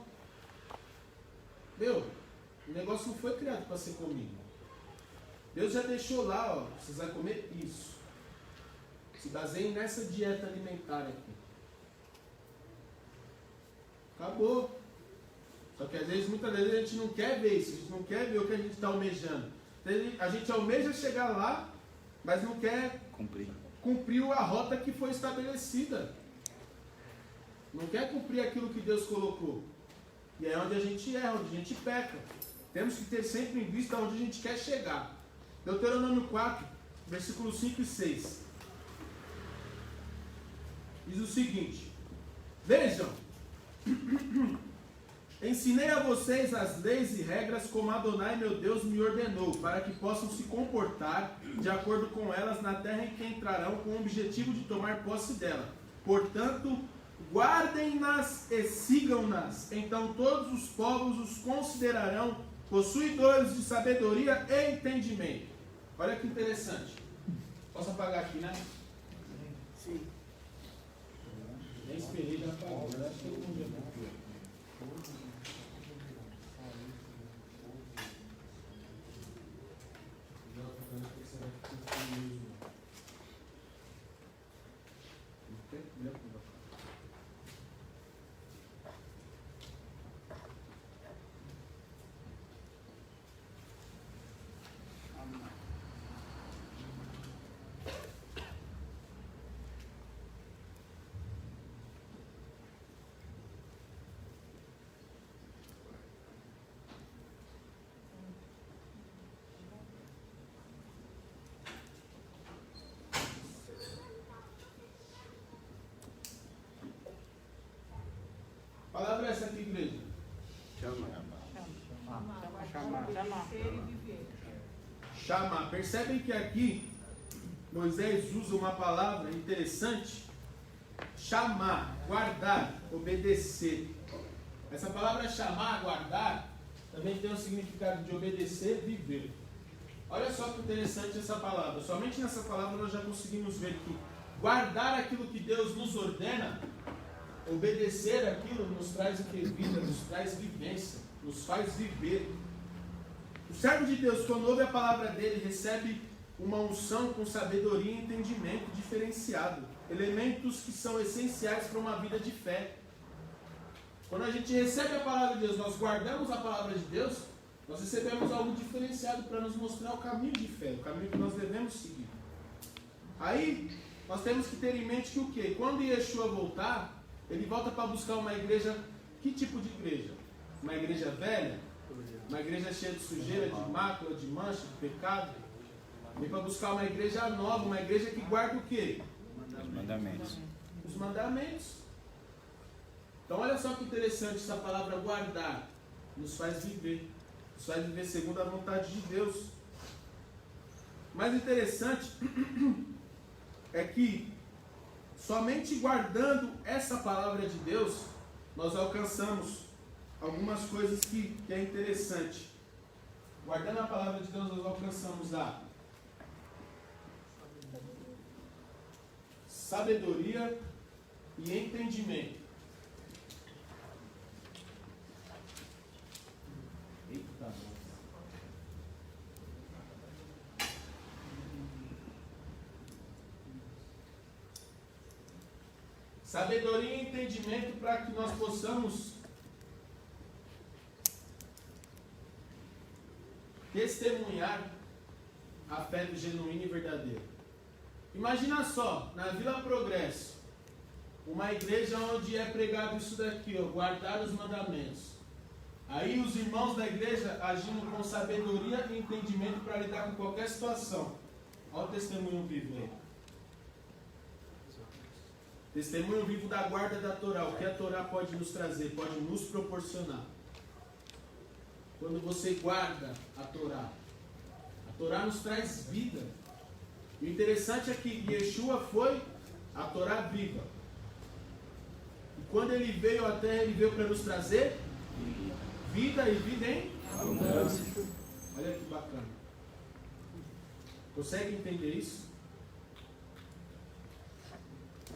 Meu, o negócio não foi criado para ser comido. Deus já deixou lá, ó, vocês vão comer isso. Se baseiem nessa dieta alimentar aqui. Acabou. Só que às vezes, muitas vezes a gente não quer ver isso, a gente não quer ver o que a gente está almejando. A gente almeja chegar lá, mas não quer cumprir a rota que foi estabelecida. Não quer cumprir aquilo que Deus colocou. E é onde a gente erra, onde a gente peca. Temos que ter sempre em vista onde a gente quer chegar. Deuteronômio 4, versículos 5 e 6. Diz o seguinte: vejam, ensinei a vocês as leis e regras como Adonai meu Deus me ordenou, para que possam se comportar de acordo com elas na terra em que entrarão com o objetivo de tomar posse dela. Portanto, guardem-nas e sigam-nas. Então todos os povos os considerarão possuidores de sabedoria e entendimento. Olha que interessante. Posso apagar aqui, né? Sim. Nem esperei, já apagou. Acho que eu não ia apagou. Palavra essa aqui, igreja. Chamar. Percebem que aqui Moisés usa uma palavra interessante? Chamar, guardar, obedecer. Essa palavra chamar, guardar, também tem o significado de obedecer, viver. Olha só que interessante essa palavra. Somente nessa palavra nós já conseguimos ver que guardar aquilo que Deus nos ordena, obedecer aquilo nos traz o que? Vida, nos traz vivência, nos faz viver. O servo de Deus, quando ouve a palavra dele, recebe uma unção com sabedoria e entendimento diferenciado. Elementos que são essenciais para uma vida de fé. Quando a gente recebe a palavra de Deus, nós guardamos a palavra de Deus, nós recebemos algo diferenciado para nos mostrar o caminho de fé, o caminho que nós devemos seguir. Aí, nós temos que ter em mente que o quê? Quando Yeshua voltar, ele volta para buscar uma igreja, que tipo de igreja? Uma igreja velha? Uma igreja cheia de sujeira, de mácula, de mancha, de pecado? Vem para buscar uma igreja nova, uma igreja que guarda o quê? Os mandamentos. Os mandamentos. Então olha só que interessante essa palavra guardar. Nos faz viver. Nos faz viver segundo a vontade de Deus. O mais interessante é que somente guardando essa palavra de Deus, nós alcançamos algumas coisas que é interessante. Guardando a palavra de Deus, nós alcançamos a sabedoria e entendimento. Eita. Sabedoria e entendimento para que nós possamos testemunhar a fé do genuíno e verdadeiro. Imagina só, na Vila Progresso, uma igreja onde é pregado isso daqui, ó, guardar os mandamentos. Aí os irmãos da igreja agindo com sabedoria e entendimento para lidar com qualquer situação. Olha o testemunho vivo aí. Testemunho vivo da guarda da Torá. O que a Torá pode nos trazer, pode nos proporcionar. Quando você guarda a Torá nos traz vida. E o interessante é que Yeshua foi a Torá viva. E quando ele veio à terra, ele veio para nos trazer vida e vida em abundância. Olha que bacana. Consegue entender isso?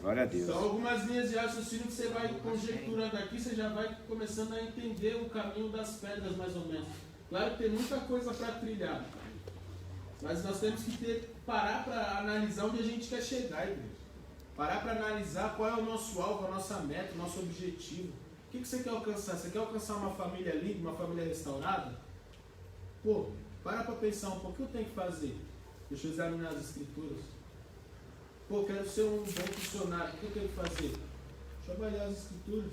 Glória a Deus. São algumas linhas de raciocínio que você vai conjecturando aqui, você já vai começando a entender o caminho das pedras, mais ou menos. Claro que tem muita coisa para trilhar, mas nós temos que parar para analisar onde a gente quer chegar, igreja. Parar para analisar qual é o nosso alvo, a nossa meta, o nosso objetivo. O que você quer alcançar? Você quer alcançar uma família linda, uma família restaurada? Pô, para pensar um pouco. O que eu tenho que fazer? Deixa eu examinar as escrituras. Pô, quero ser um bom funcionário. O que eu tenho que fazer? Deixa eu avaliar as escrituras.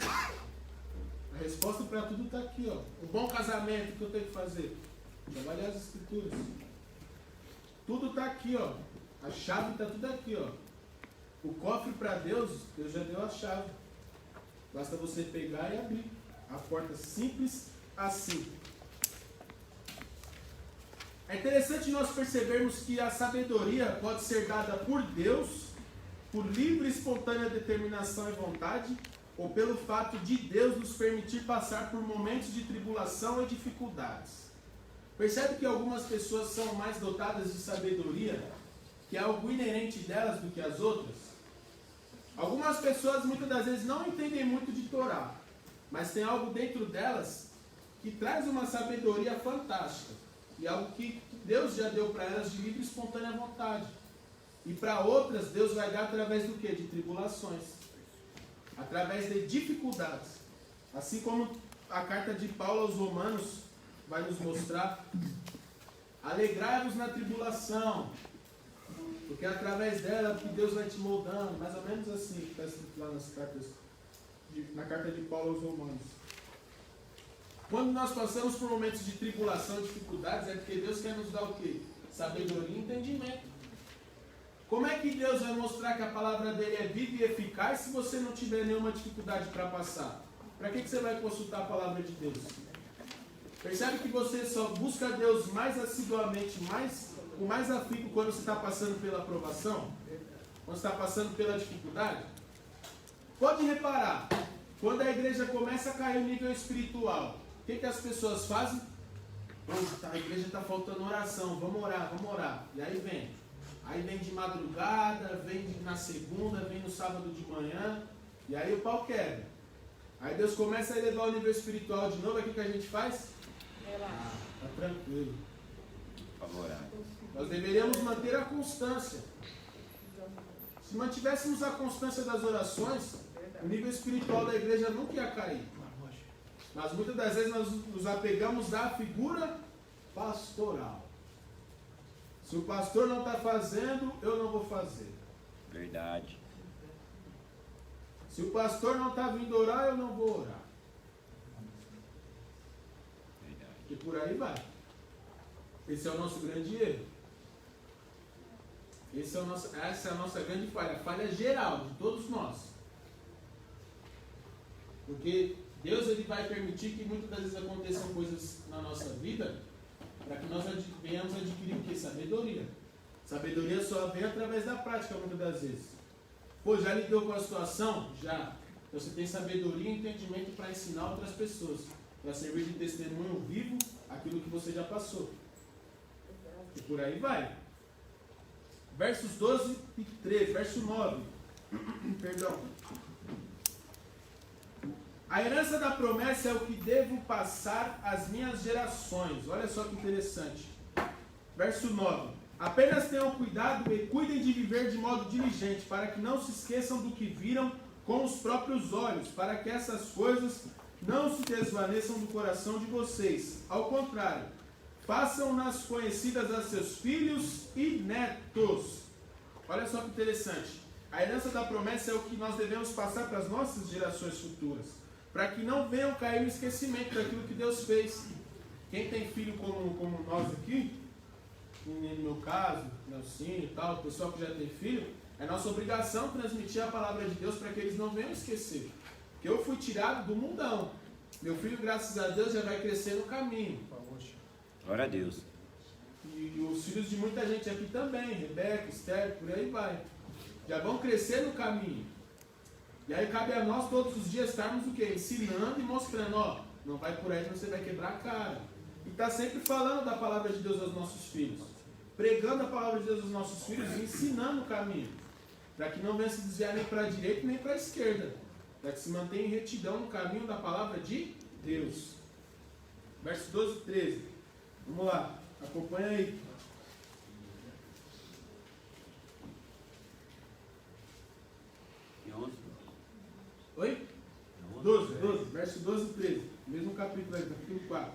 A resposta para tudo está aqui, ó. O bom casamento, o que eu tenho que fazer? Deixa eu avaliar as escrituras. Tudo está aqui, ó. A chave está tudo aqui, ó. O cofre para Deus, Deus já deu a chave. Basta você pegar e abrir. A porta simples assim. É interessante nós percebermos que a sabedoria pode ser dada por Deus, por livre e espontânea determinação e vontade, ou pelo fato de Deus nos permitir passar por momentos de tribulação e dificuldades. Percebe que algumas pessoas são mais dotadas de sabedoria, que é algo inerente delas do que as outras? Algumas pessoas muitas das vezes não entendem muito de Torá, mas tem algo dentro delas que traz uma sabedoria fantástica. E algo que Deus já deu para elas de livre e espontânea vontade. E para outras, Deus vai dar através do quê? De tribulações. Através de dificuldades. Assim como a carta de Paulo aos Romanos vai nos mostrar. Alegrai-vos na tribulação. Porque é através dela que Deus vai te moldando. Mais ou menos assim que está escrito lá na carta de Paulo aos Romanos. Quando nós passamos por momentos de tribulação, dificuldades, é porque Deus quer nos dar o quê? Sabedoria e entendimento. Como é que Deus vai mostrar que a palavra dele é viva e eficaz se você não tiver nenhuma dificuldade para passar? Para que você vai consultar a palavra de Deus? Percebe que você só busca Deus mais assiduamente, com mais afinco quando você está passando pela aprovação? Quando você está passando pela dificuldade? Pode reparar, quando a igreja começa a cair no nível espiritual, o que as pessoas fazem? A igreja está faltando oração, vamos orar. E aí vem. Aí vem de madrugada, vem na segunda, vem no sábado de manhã, e aí o pau quebra. Aí Deus começa a elevar o nível espiritual de novo, aí o que a gente faz? Tá tranquilo. Favorável. Nós deveríamos manter a constância. Se mantivéssemos a constância das orações, o nível espiritual da igreja nunca ia cair. Mas muitas das vezes nós nos apegamos à figura pastoral. Se o pastor não está fazendo, eu não vou fazer. Verdade. Se o pastor não está vindo orar, eu não vou orar. Verdade. E por aí vai. Esse é o nosso grande erro. Essa é a nossa grande falha. A falha geral de todos nós. Porque Deus ele vai permitir que muitas das vezes aconteçam coisas na nossa vida para que nós venhamos adquirir o quê? Sabedoria. Sabedoria só vem através da prática muitas das vezes. Pô, já lidou com a situação? Já. Então você tem sabedoria e entendimento para ensinar outras pessoas. Para servir de testemunho vivo aquilo que você já passou. E por aí vai. Versos 12 e 13, verso 9. Perdão. A herança da promessa é o que devo passar às minhas gerações. Olha só que interessante. Verso 9. Apenas tenham cuidado e cuidem de viver de modo diligente, para que não se esqueçam do que viram com os próprios olhos, para que essas coisas não se desvaneçam do coração de vocês. Ao contrário, façam-nas conhecidas a seus filhos e netos. Olha só que interessante. A herança da promessa é o que nós devemos passar para as nossas gerações futuras, para que não venham cair no esquecimento daquilo que Deus fez. Quem tem filho como nós aqui, no meu caso, Nelsinho e tal, o pessoal que já tem filho, é nossa obrigação transmitir a palavra de Deus para que eles não venham esquecer. Porque eu fui tirado do mundão. Meu filho, graças a Deus, já vai crescer no caminho. Glória a Deus. E os filhos de muita gente aqui também, Rebeca, Esther, por aí vai. Já vão crescer no caminho. E aí cabe a nós todos os dias estarmos o quê? Ensinando e mostrando, ó, não vai por aí que você vai quebrar a cara. E está sempre falando da palavra de Deus aos nossos filhos. Pregando a palavra de Deus aos nossos filhos e ensinando o caminho. Para que não venha se desviar nem para a direita nem para a esquerda. Para que se mantenha em retidão no caminho da palavra de Deus. Verso 12 e 13. Vamos lá, acompanha aí. E 11? Oi? 12, verso 12 e 13. Mesmo capítulo aí, capítulo 4.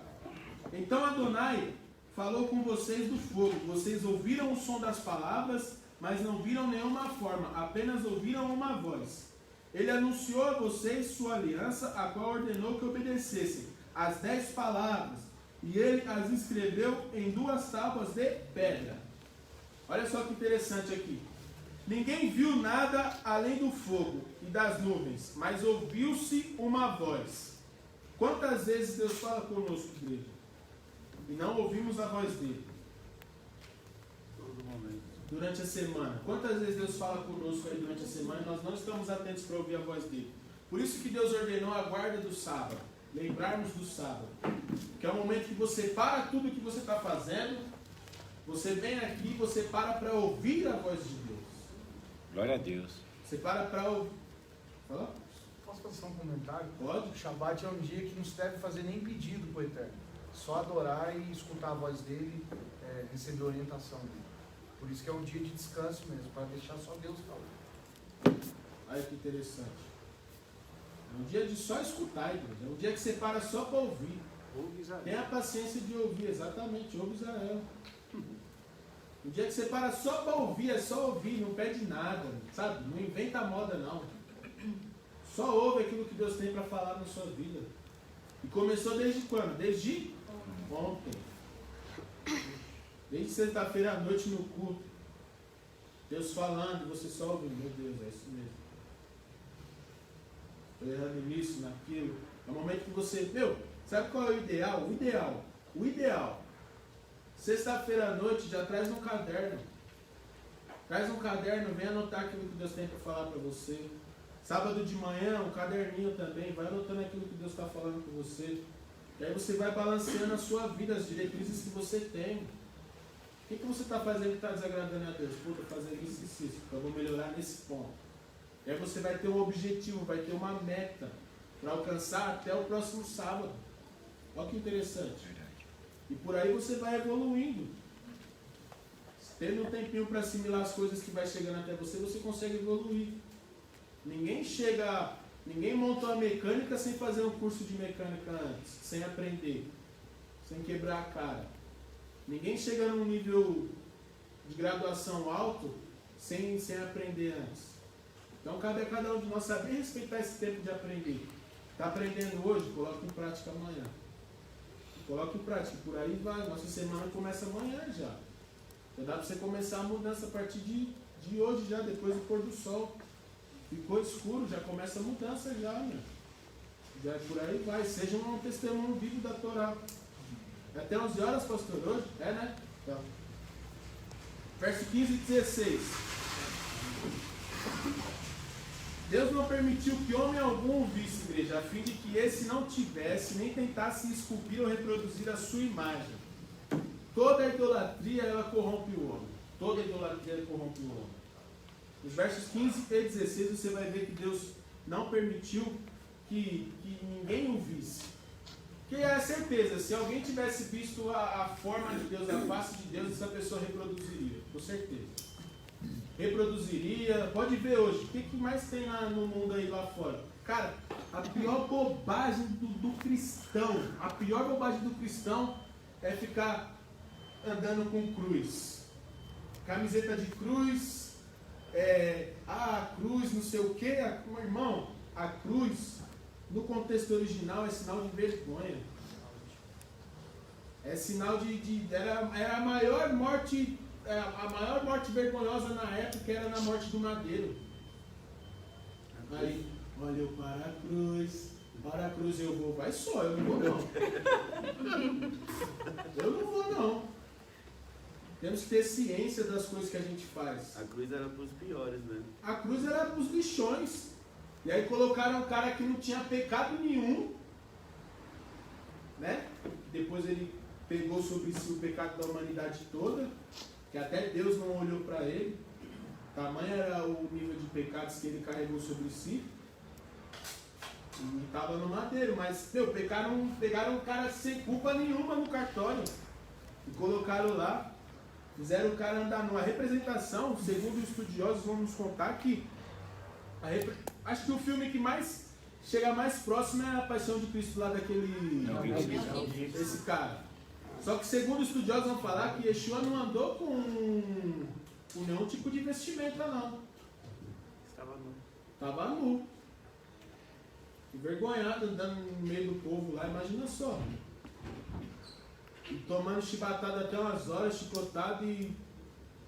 Então Adonai falou com vocês do fogo. Vocês ouviram o som das palavras, mas não viram nenhuma forma, apenas ouviram uma voz. Ele anunciou a vocês sua aliança, a qual ordenou que obedecessem as 10 palavras, e ele as escreveu em 2 tábuas de pedra. Olha só que interessante aqui. Ninguém viu nada além do fogo e das nuvens, mas ouviu-se uma voz. Quantas vezes Deus fala conosco, igreja? E não ouvimos a voz dele? Todo momento. Durante a semana. Quantas vezes Deus fala conosco aí durante a semana e nós não estamos atentos para ouvir a voz dele? Por isso que Deus ordenou a guarda do sábado. Lembrarmos do sábado. Que é o momento que você para tudo que você está fazendo, você vem aqui e você para ouvir a voz de Deus. Glória a Deus. Você para ouvir. Fala? Posso fazer um comentário? Pode. O Shabat é um dia que não se deve fazer nem pedido para o Eterno. Só adorar e escutar a voz dele, receber a orientação dele. Por isso que é um dia de descanso mesmo, para deixar só Deus falar. Olha que interessante. É um dia de só escutar, igreja. É um dia que você para só para ouvir. Ouve Israel. Tenha a paciência de ouvir, exatamente. Ouve Israel. Um dia que você para só para ouvir, é só ouvir, não pede nada, sabe? Não inventa moda, não. Só ouve aquilo que Deus tem para falar na sua vida. E começou desde quando? Desde ontem. Desde sexta-feira à noite no culto. Deus falando, você só ouve. Meu Deus, é isso mesmo. Estou errando nisso, naquilo. É o momento que você... sabe qual é o ideal? O ideal. Sexta-feira à noite, já traz um caderno. Traz um caderno, vem anotar aquilo que Deus tem para falar para você. Sábado de manhã, um caderninho também. Vai anotando aquilo que Deus está falando com você. E aí você vai balanceando a sua vida, as diretrizes que você tem. O que você está fazendo que está desagradando a Deus? Pô, estou fazendo isso, eu vou melhorar nesse ponto. E aí você vai ter um objetivo, vai ter uma meta para alcançar até o próximo sábado. Olha que interessante. E por aí você vai evoluindo. Tendo um tempinho para assimilar as coisas que vai chegando até você, você consegue evoluir. Ninguém monta uma mecânica sem fazer um curso de mecânica antes, sem aprender, sem quebrar a cara. Ninguém chega num nível de graduação alto sem aprender antes. Então cabe a cada um de nós saber respeitar esse tempo de aprender. Está aprendendo hoje? Coloque em prática amanhã. Coloque em prática, por aí vai. Nossa semana começa amanhã já. Já dá para você começar a mudança a partir de hoje já, depois do pôr do sol. Ficou escuro, já começa a mudança já, meu. Já por aí vai. Seja um testemunho vivo da Torá. É até 11 horas, pastor, hoje? É, né? Então. Verso 15 e 16. Deus não permitiu que homem algum o visse, igreja, a fim de que esse não tivesse, nem tentasse esculpir ou reproduzir a sua imagem. Toda idolatria, ela corrompe o homem. Toda idolatria corrompe o homem. Nos versos 15 e 16 você vai ver que Deus não permitiu que ninguém o visse. Que é a certeza, se alguém tivesse visto a forma de Deus, a face de Deus, essa pessoa reproduziria, com certeza. Reproduziria, pode ver hoje, o que mais tem no mundo aí lá fora? Cara, a pior bobagem do cristão, a pior bobagem do cristão é ficar andando com cruz. Camiseta de cruz, cruz, não sei o que, irmão, a cruz, no contexto original, é sinal de vergonha. É sinal era a maior morte vergonhosa na época, era na morte do madeiro. Aí, olha, eu para a cruz eu vou, vai só, eu não vou não. Eu não vou não. Temos que ter ciência das coisas que a gente faz. A cruz era para os piores, né? A cruz era para os lixões. E aí colocaram um cara que não tinha pecado nenhum, né? Depois ele pegou sobre si o pecado da humanidade toda, que até Deus não olhou para ele. Tamanho era o nível de pecados que ele carregou sobre si. E estava no madeiro, mas pegaram um cara sem culpa nenhuma no cartório e colocaram lá. Fizeram o cara andar numa representação, segundo os estudiosos vão nos contar que acho que o filme que mais chega mais próximo é a Paixão de Cristo lá daquele esse cara. Só que segundo os estudiosos vão falar que Yeshua não andou com nenhum tipo de vestimenta não. Estava nu. Envergonhado, andando no meio do povo lá, imagina só. E tomando chibatada até umas horas, chicotado e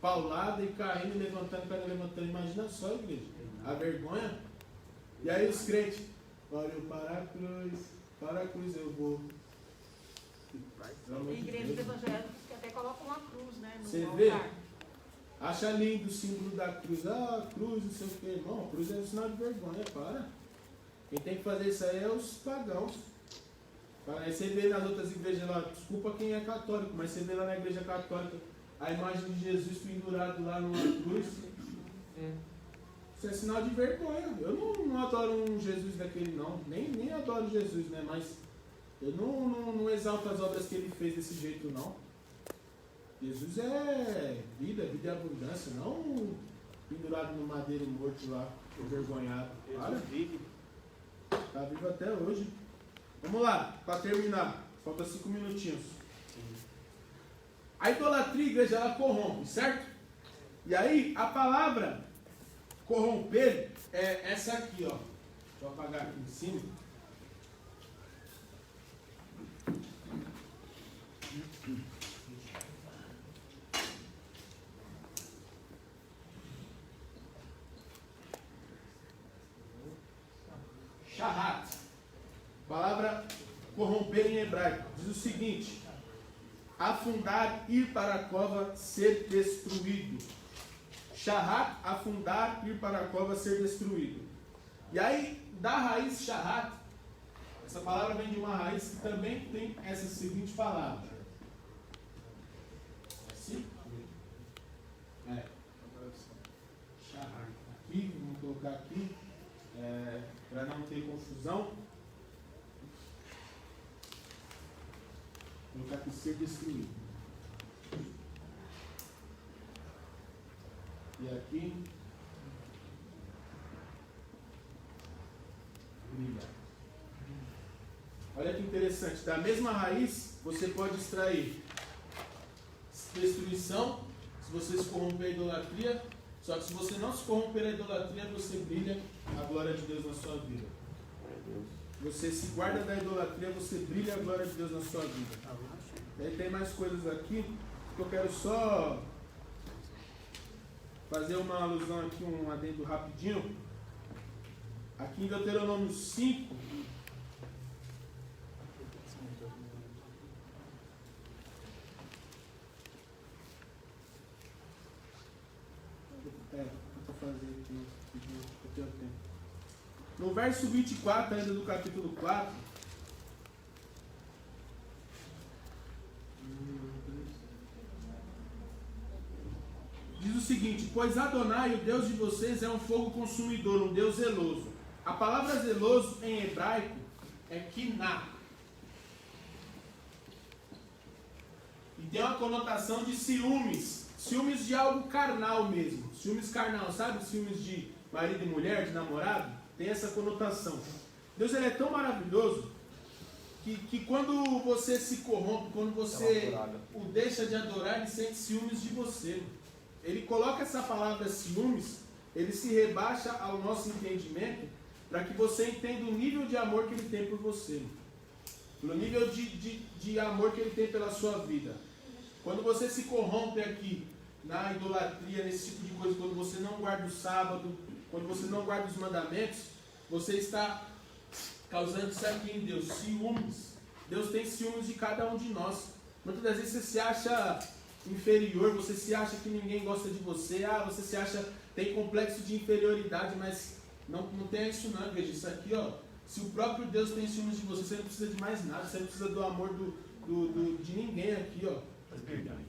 paulada e caindo, levantando, imagina só, igreja. A vergonha. E aí os crentes, olha, eu para a cruz eu vou. Tem igrejas evangélicas que até colocam uma cruz, né? Você No vê? altar. Acha lindo o símbolo da cruz. Ah, cruz, não sei o que, irmão. Cruz é um sinal de vergonha, para. Quem tem que fazer isso aí é os pagãos. Aí você vê nas outras igrejas lá, desculpa quem é católico, mas você vê lá na igreja católica a imagem de Jesus pendurado lá numa cruz. Isso é sinal de vergonha. Eu não adoro um Jesus daquele não. Nem adoro Jesus, né? Mas eu não exalto as obras que ele fez desse jeito não. Jesus é vida e abundância, não pendurado no madeiro morto lá, envergonhado. Jesus vive. Está vivo até hoje. Vamos lá, para terminar. Falta 5 minutinhos. A idolatria, igreja, ela corrompe, certo? E aí, a palavra corromper é essa aqui, ó. Deixa eu apagar aqui em cima. Shahat. Palavra corromper em hebraico. Diz o seguinte: afundar, ir para a cova, ser destruído. Shahat, afundar, ir para a cova, ser destruído. E aí, da raiz shahat, essa palavra vem de uma raiz que também tem essa seguinte palavra. Assim? Shahat. Aqui, vamos colocar aqui, para não ter confusão. Vou colocar aqui, ser destruído. E aqui, brilhar. Olha que interessante, da mesma raiz você pode extrair destruição, se você se corromper a idolatria, só que se você não se corromper a idolatria, você brilha a glória de Deus na sua vida. Você se guarda da idolatria, você brilha a glória de Deus na sua vida. E aí tem mais coisas aqui que eu quero só fazer uma alusão aqui, um adendo rapidinho. Aqui em Deuteronômio 5, vou fazer aqui, eu tenho tempo. No verso 24 ainda do capítulo 4, diz o seguinte: pois Adonai, o Deus de vocês, é um fogo consumidor, um Deus zeloso. A palavra zeloso em hebraico é kiná. E tem uma conotação de ciúmes. Ciúmes de algo carnal mesmo. Ciúmes carnal, sabe? Ciúmes de marido e mulher, de namorado. Tem essa conotação. Deus, ele é tão maravilhoso que quando você se corrompe, quando você o deixa de adorar, ele sente ciúmes de você. Ele coloca essa palavra ciúmes, ele se rebaixa ao nosso entendimento, para que você entenda o nível de amor que ele tem por você. pelo nível de amor que Ele tem pela sua vida. Quando você se corrompe aqui na idolatria, nesse tipo de coisa, quando você não guarda o sábado, quando você não guarda os mandamentos, você está causando isso aqui em Deus, ciúmes. Deus tem ciúmes de cada um de nós. Muitas das vezes você se acha inferior, você se acha que ninguém gosta de você, você se acha, tem complexo de inferioridade, mas não tem isso não, veja, isso aqui, ó, se o próprio Deus tem ciúmes de você, você não precisa de mais nada, você não precisa do amor de ninguém aqui, ó.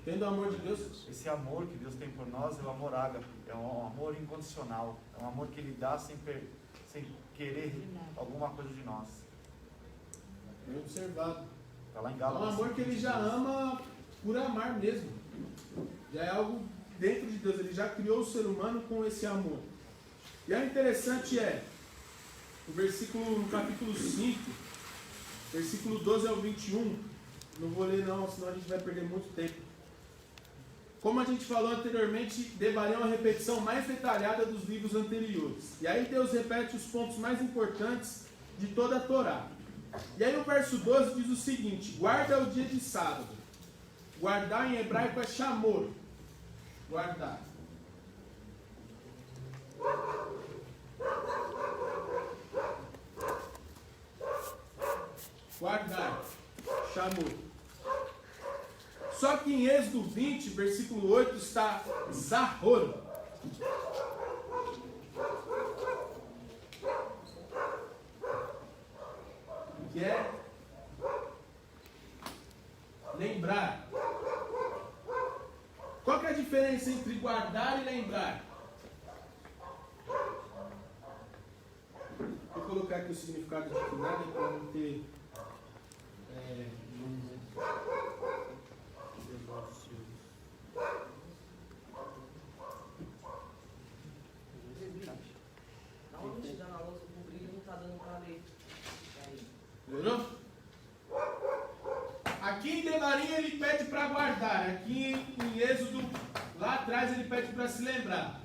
Tendo o amor de Deus. Esse amor que Deus tem por nós é o amor ágape, é um amor incondicional, é um amor que Ele dá sem querer alguma coisa de nós. Bem observado. Tá lá em É Gálatas. um amor que Ele já ama por amar mesmo. Já é algo dentro de Deus. Ele já criou o ser humano com esse amor. E o interessante é, no capítulo 5, versículo 12 ao 21, não vou ler não, senão a gente vai perder muito tempo. Como a gente falou anteriormente, Devarim é uma repetição mais detalhada dos livros anteriores. E aí Deus repete os pontos mais importantes de toda a Torá. E aí o verso 12 diz o seguinte: guarda o dia de sábado. Guardar em hebraico é shamor. Guardar. Guardar. Shamor. Só que em Êxodo 20, versículo 8, está Zahor. Que é lembrar. Qual que é a diferença entre guardar e lembrar? Vou colocar aqui o significado de cuidado para não ter... Melhorou? Aqui em Devarim ele pede para guardar. Aqui em Êxodo, lá atrás, ele pede para se lembrar.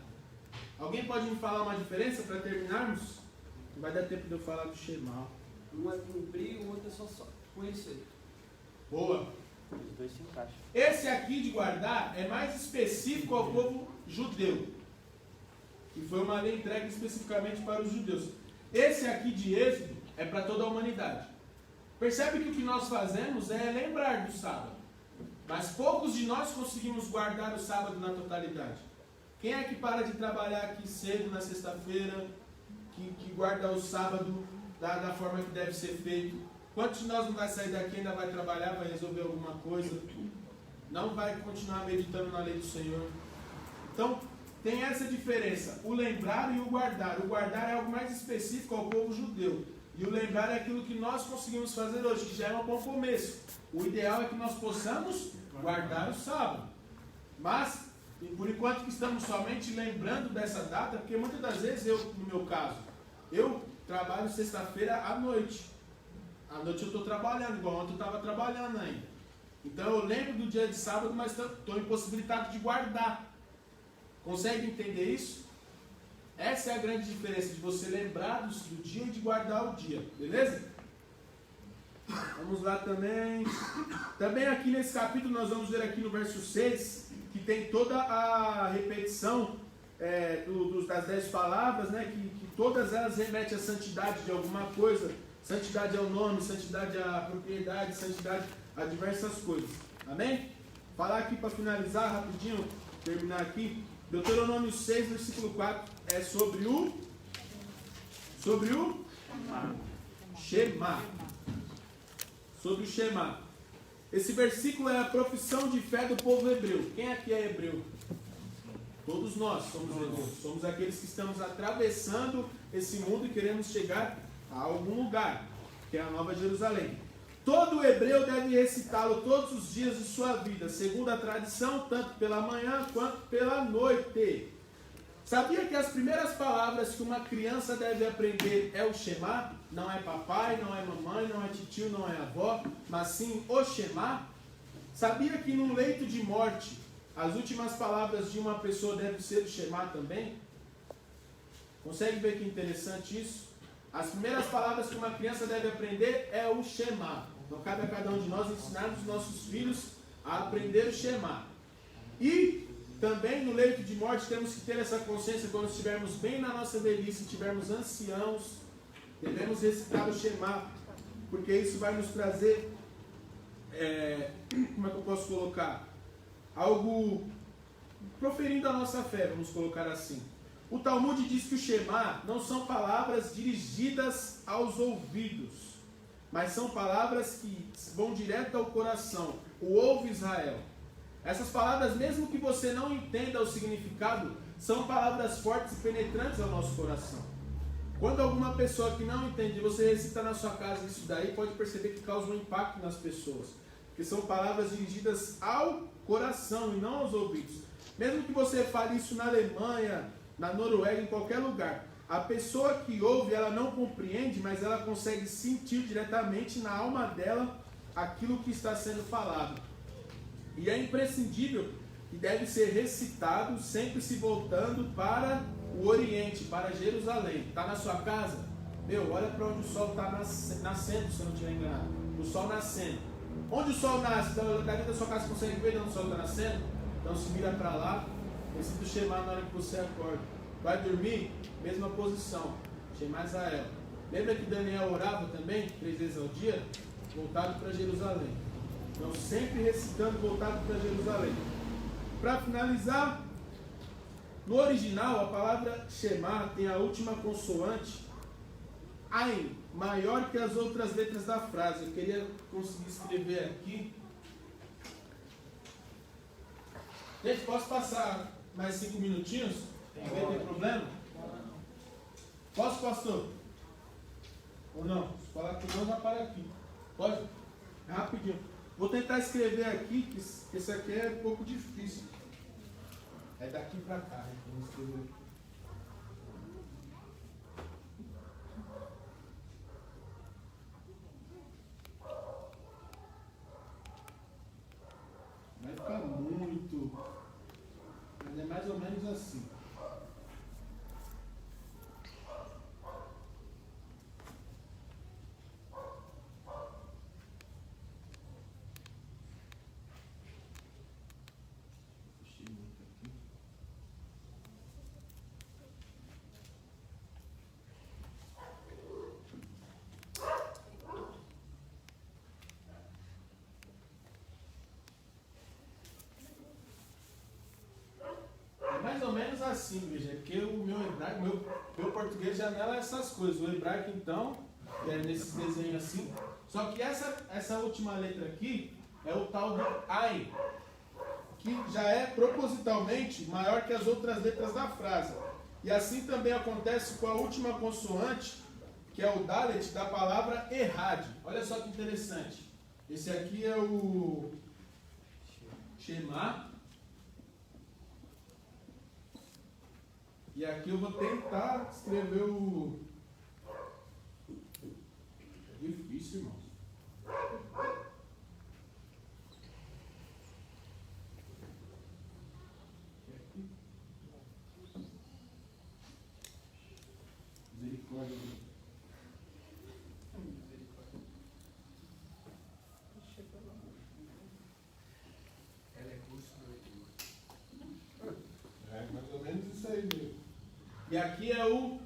Alguém pode me falar uma diferença para terminarmos? Não vai dar tempo de eu falar do Shema. Um é cumprir e o outro é só conhecer. Boa. Os dois se encaixam. Esse aqui de guardar é mais específico ao povo judeu. E foi uma lei entregue especificamente para os judeus. Esse aqui de Êxodo é para toda a humanidade. Percebe que o que nós fazemos é lembrar do sábado. Mas poucos de nós conseguimos guardar o sábado na totalidade. Quem é que para de trabalhar aqui cedo na sexta-feira, que guarda o sábado da forma que deve ser feito? Quantos de nós não vai sair daqui, ainda vai trabalhar, vai resolver alguma coisa? Não vai continuar meditando na lei do Senhor? Então, tem essa diferença, o lembrar e o guardar. O guardar é algo mais específico ao povo judeu. E o lembrar é aquilo que nós conseguimos fazer hoje, que já é um bom começo. O ideal é que nós possamos guardar o sábado. Mas, por enquanto que estamos somente lembrando dessa data, porque muitas das vezes no meu caso, eu trabalho sexta-feira à noite. À noite eu estou trabalhando, igual ontem eu estava trabalhando ainda. Então eu lembro do dia de sábado, mas estou impossibilitado de guardar. Consegue entender isso? Essa é a grande diferença de você lembrar do dia e de guardar o dia, beleza? Vamos lá também. Também aqui nesse capítulo nós vamos ver aqui no verso 6, que tem toda a repetição das 10 palavras, né? Que todas elas remetem à santidade de alguma coisa. Santidade ao nome, santidade à propriedade, santidade a diversas coisas. Amém? Falar aqui para finalizar rapidinho, terminar aqui. Deuteronômio 6, versículo 4, é sobre o Shema. Sobre o Shema. Esse versículo é a profissão de fé do povo hebreu. Quem aqui é hebreu? Todos nós somos hebreus. Somos aqueles que estamos atravessando esse mundo e queremos chegar a algum lugar, que é a Nova Jerusalém. Todo hebreu deve recitá-lo todos os dias de sua vida, segundo a tradição, tanto pela manhã quanto pela noite. Sabia que as primeiras palavras que uma criança deve aprender é o Shema? Não é papai, não é mamãe, não é titio, não é avó, mas sim o Shema? Sabia que num leito de morte, as últimas palavras de uma pessoa devem ser o Shema também? Consegue ver que interessante isso? As primeiras palavras que uma criança deve aprender é o Shema. Então cabe a cada um de nós ensinarmos os nossos filhos a aprender o Shema. E também no leito de morte temos que ter essa consciência quando estivermos bem na nossa velhice, estivermos anciãos, devemos recitar o Shema, porque isso vai nos trazer, como é que eu posso colocar? Algo proferindo a nossa fé, vamos colocar assim. O Talmud diz que o Shema não são palavras dirigidas aos ouvidos, mas são palavras que vão direto ao coração. O ouve Israel. Essas palavras, mesmo que você não entenda o significado, são palavras fortes e penetrantes ao nosso coração. Quando alguma pessoa que não entende, você recita na sua casa isso daí, pode perceber que causa um impacto nas pessoas. Porque são palavras dirigidas ao coração e não aos ouvidos. Mesmo que você fale isso na Alemanha, na Noruega, em qualquer lugar, a pessoa que ouve, ela não compreende, mas ela consegue sentir diretamente na alma dela aquilo que está sendo falado. E é imprescindível e deve ser recitado, sempre se voltando para o Oriente, para Jerusalém. Está na sua casa? Olha para onde o sol está nascendo, se eu não estiver enganado. O sol nascendo. Onde o sol nasce? Daqui da sua casa você consegue ver onde o sol está nascendo? Então se vira para lá, recita o Shema na hora que você acorda. Vai dormir? Mesma posição. Shema Israel. Lembra que Daniel orava também, 3 vezes ao dia? Voltado para Jerusalém. Então sempre recitando voltado para Jerusalém. Para finalizar, no original a palavra Shema tem a última consoante Ain, maior que as outras letras da frase. Eu queria conseguir escrever aqui. Gente, posso passar mais 5 minutinhos? Tem problema? Posso, pastor? Ou não? Se falar que não, já para aqui. Pode? Rapidinho. Vou tentar escrever aqui, que esse aqui é um pouco difícil. É daqui para cá, né? Vamos escrever aqui. Vai ficar muito. Mas é mais ou menos assim. Mais ou menos assim, veja, porque o meu hebraico, meu português já não é essas coisas. O hebraico, então, é nesse desenho assim. Só que essa última letra aqui é o tal do Ain, que já é propositalmente maior que as outras letras da frase. E assim também acontece com a última consoante, que é o Dalet da palavra Errad. Olha só que interessante. Esse aqui é o Shema. E aqui eu vou tentar escrever o... É difícil, irmãos. Misericórdia. Ela é curso do É mais ou menos isso aí mesmo. E aqui é o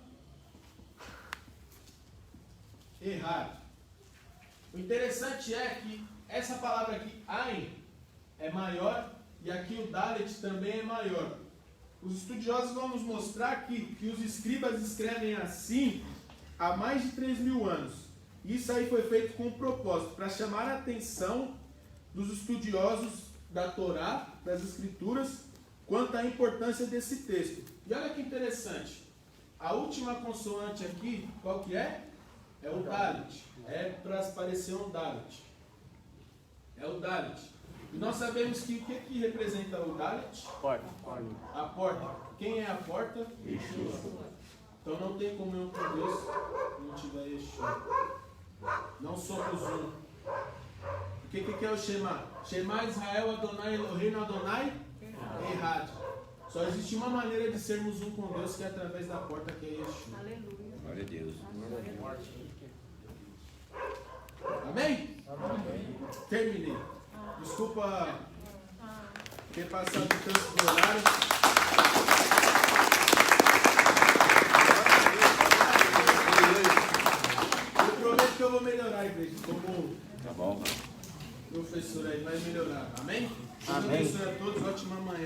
errado. O interessante é que essa palavra aqui, Ain, é maior e aqui o Dalet também é maior. Os estudiosos vão nos mostrar que os escribas escrevem assim há mais de 3.000 anos. Isso aí foi feito com um propósito, para chamar a atenção dos estudiosos da Torá, das Escrituras, quanto à importância desse texto. E olha que interessante, a última consoante aqui, qual que é? É o Dalet. É para parecer um Dalet. É o Dalet. E nós sabemos que o que representa o Dalet? Porta. A porta. Quem é a porta? Yeshua. Então não tem comunhão com Deus se não tiver Yeshua. Não somos um. O que é o Shema? Shema Israel Adonai Eloheinu Adonai Errad. Só existe uma maneira de sermos um com Deus, que é através da porta, que é Yeshua. Aleluia. Glória a Deus. Amém? Terminei. Desculpa ter passado tanto do horário. Eu prometo que eu vou melhorar, igreja. Como Tá bom. professor aí vai melhorar. Amém? Amém. Deus abençoe a todos. Ótima manhã.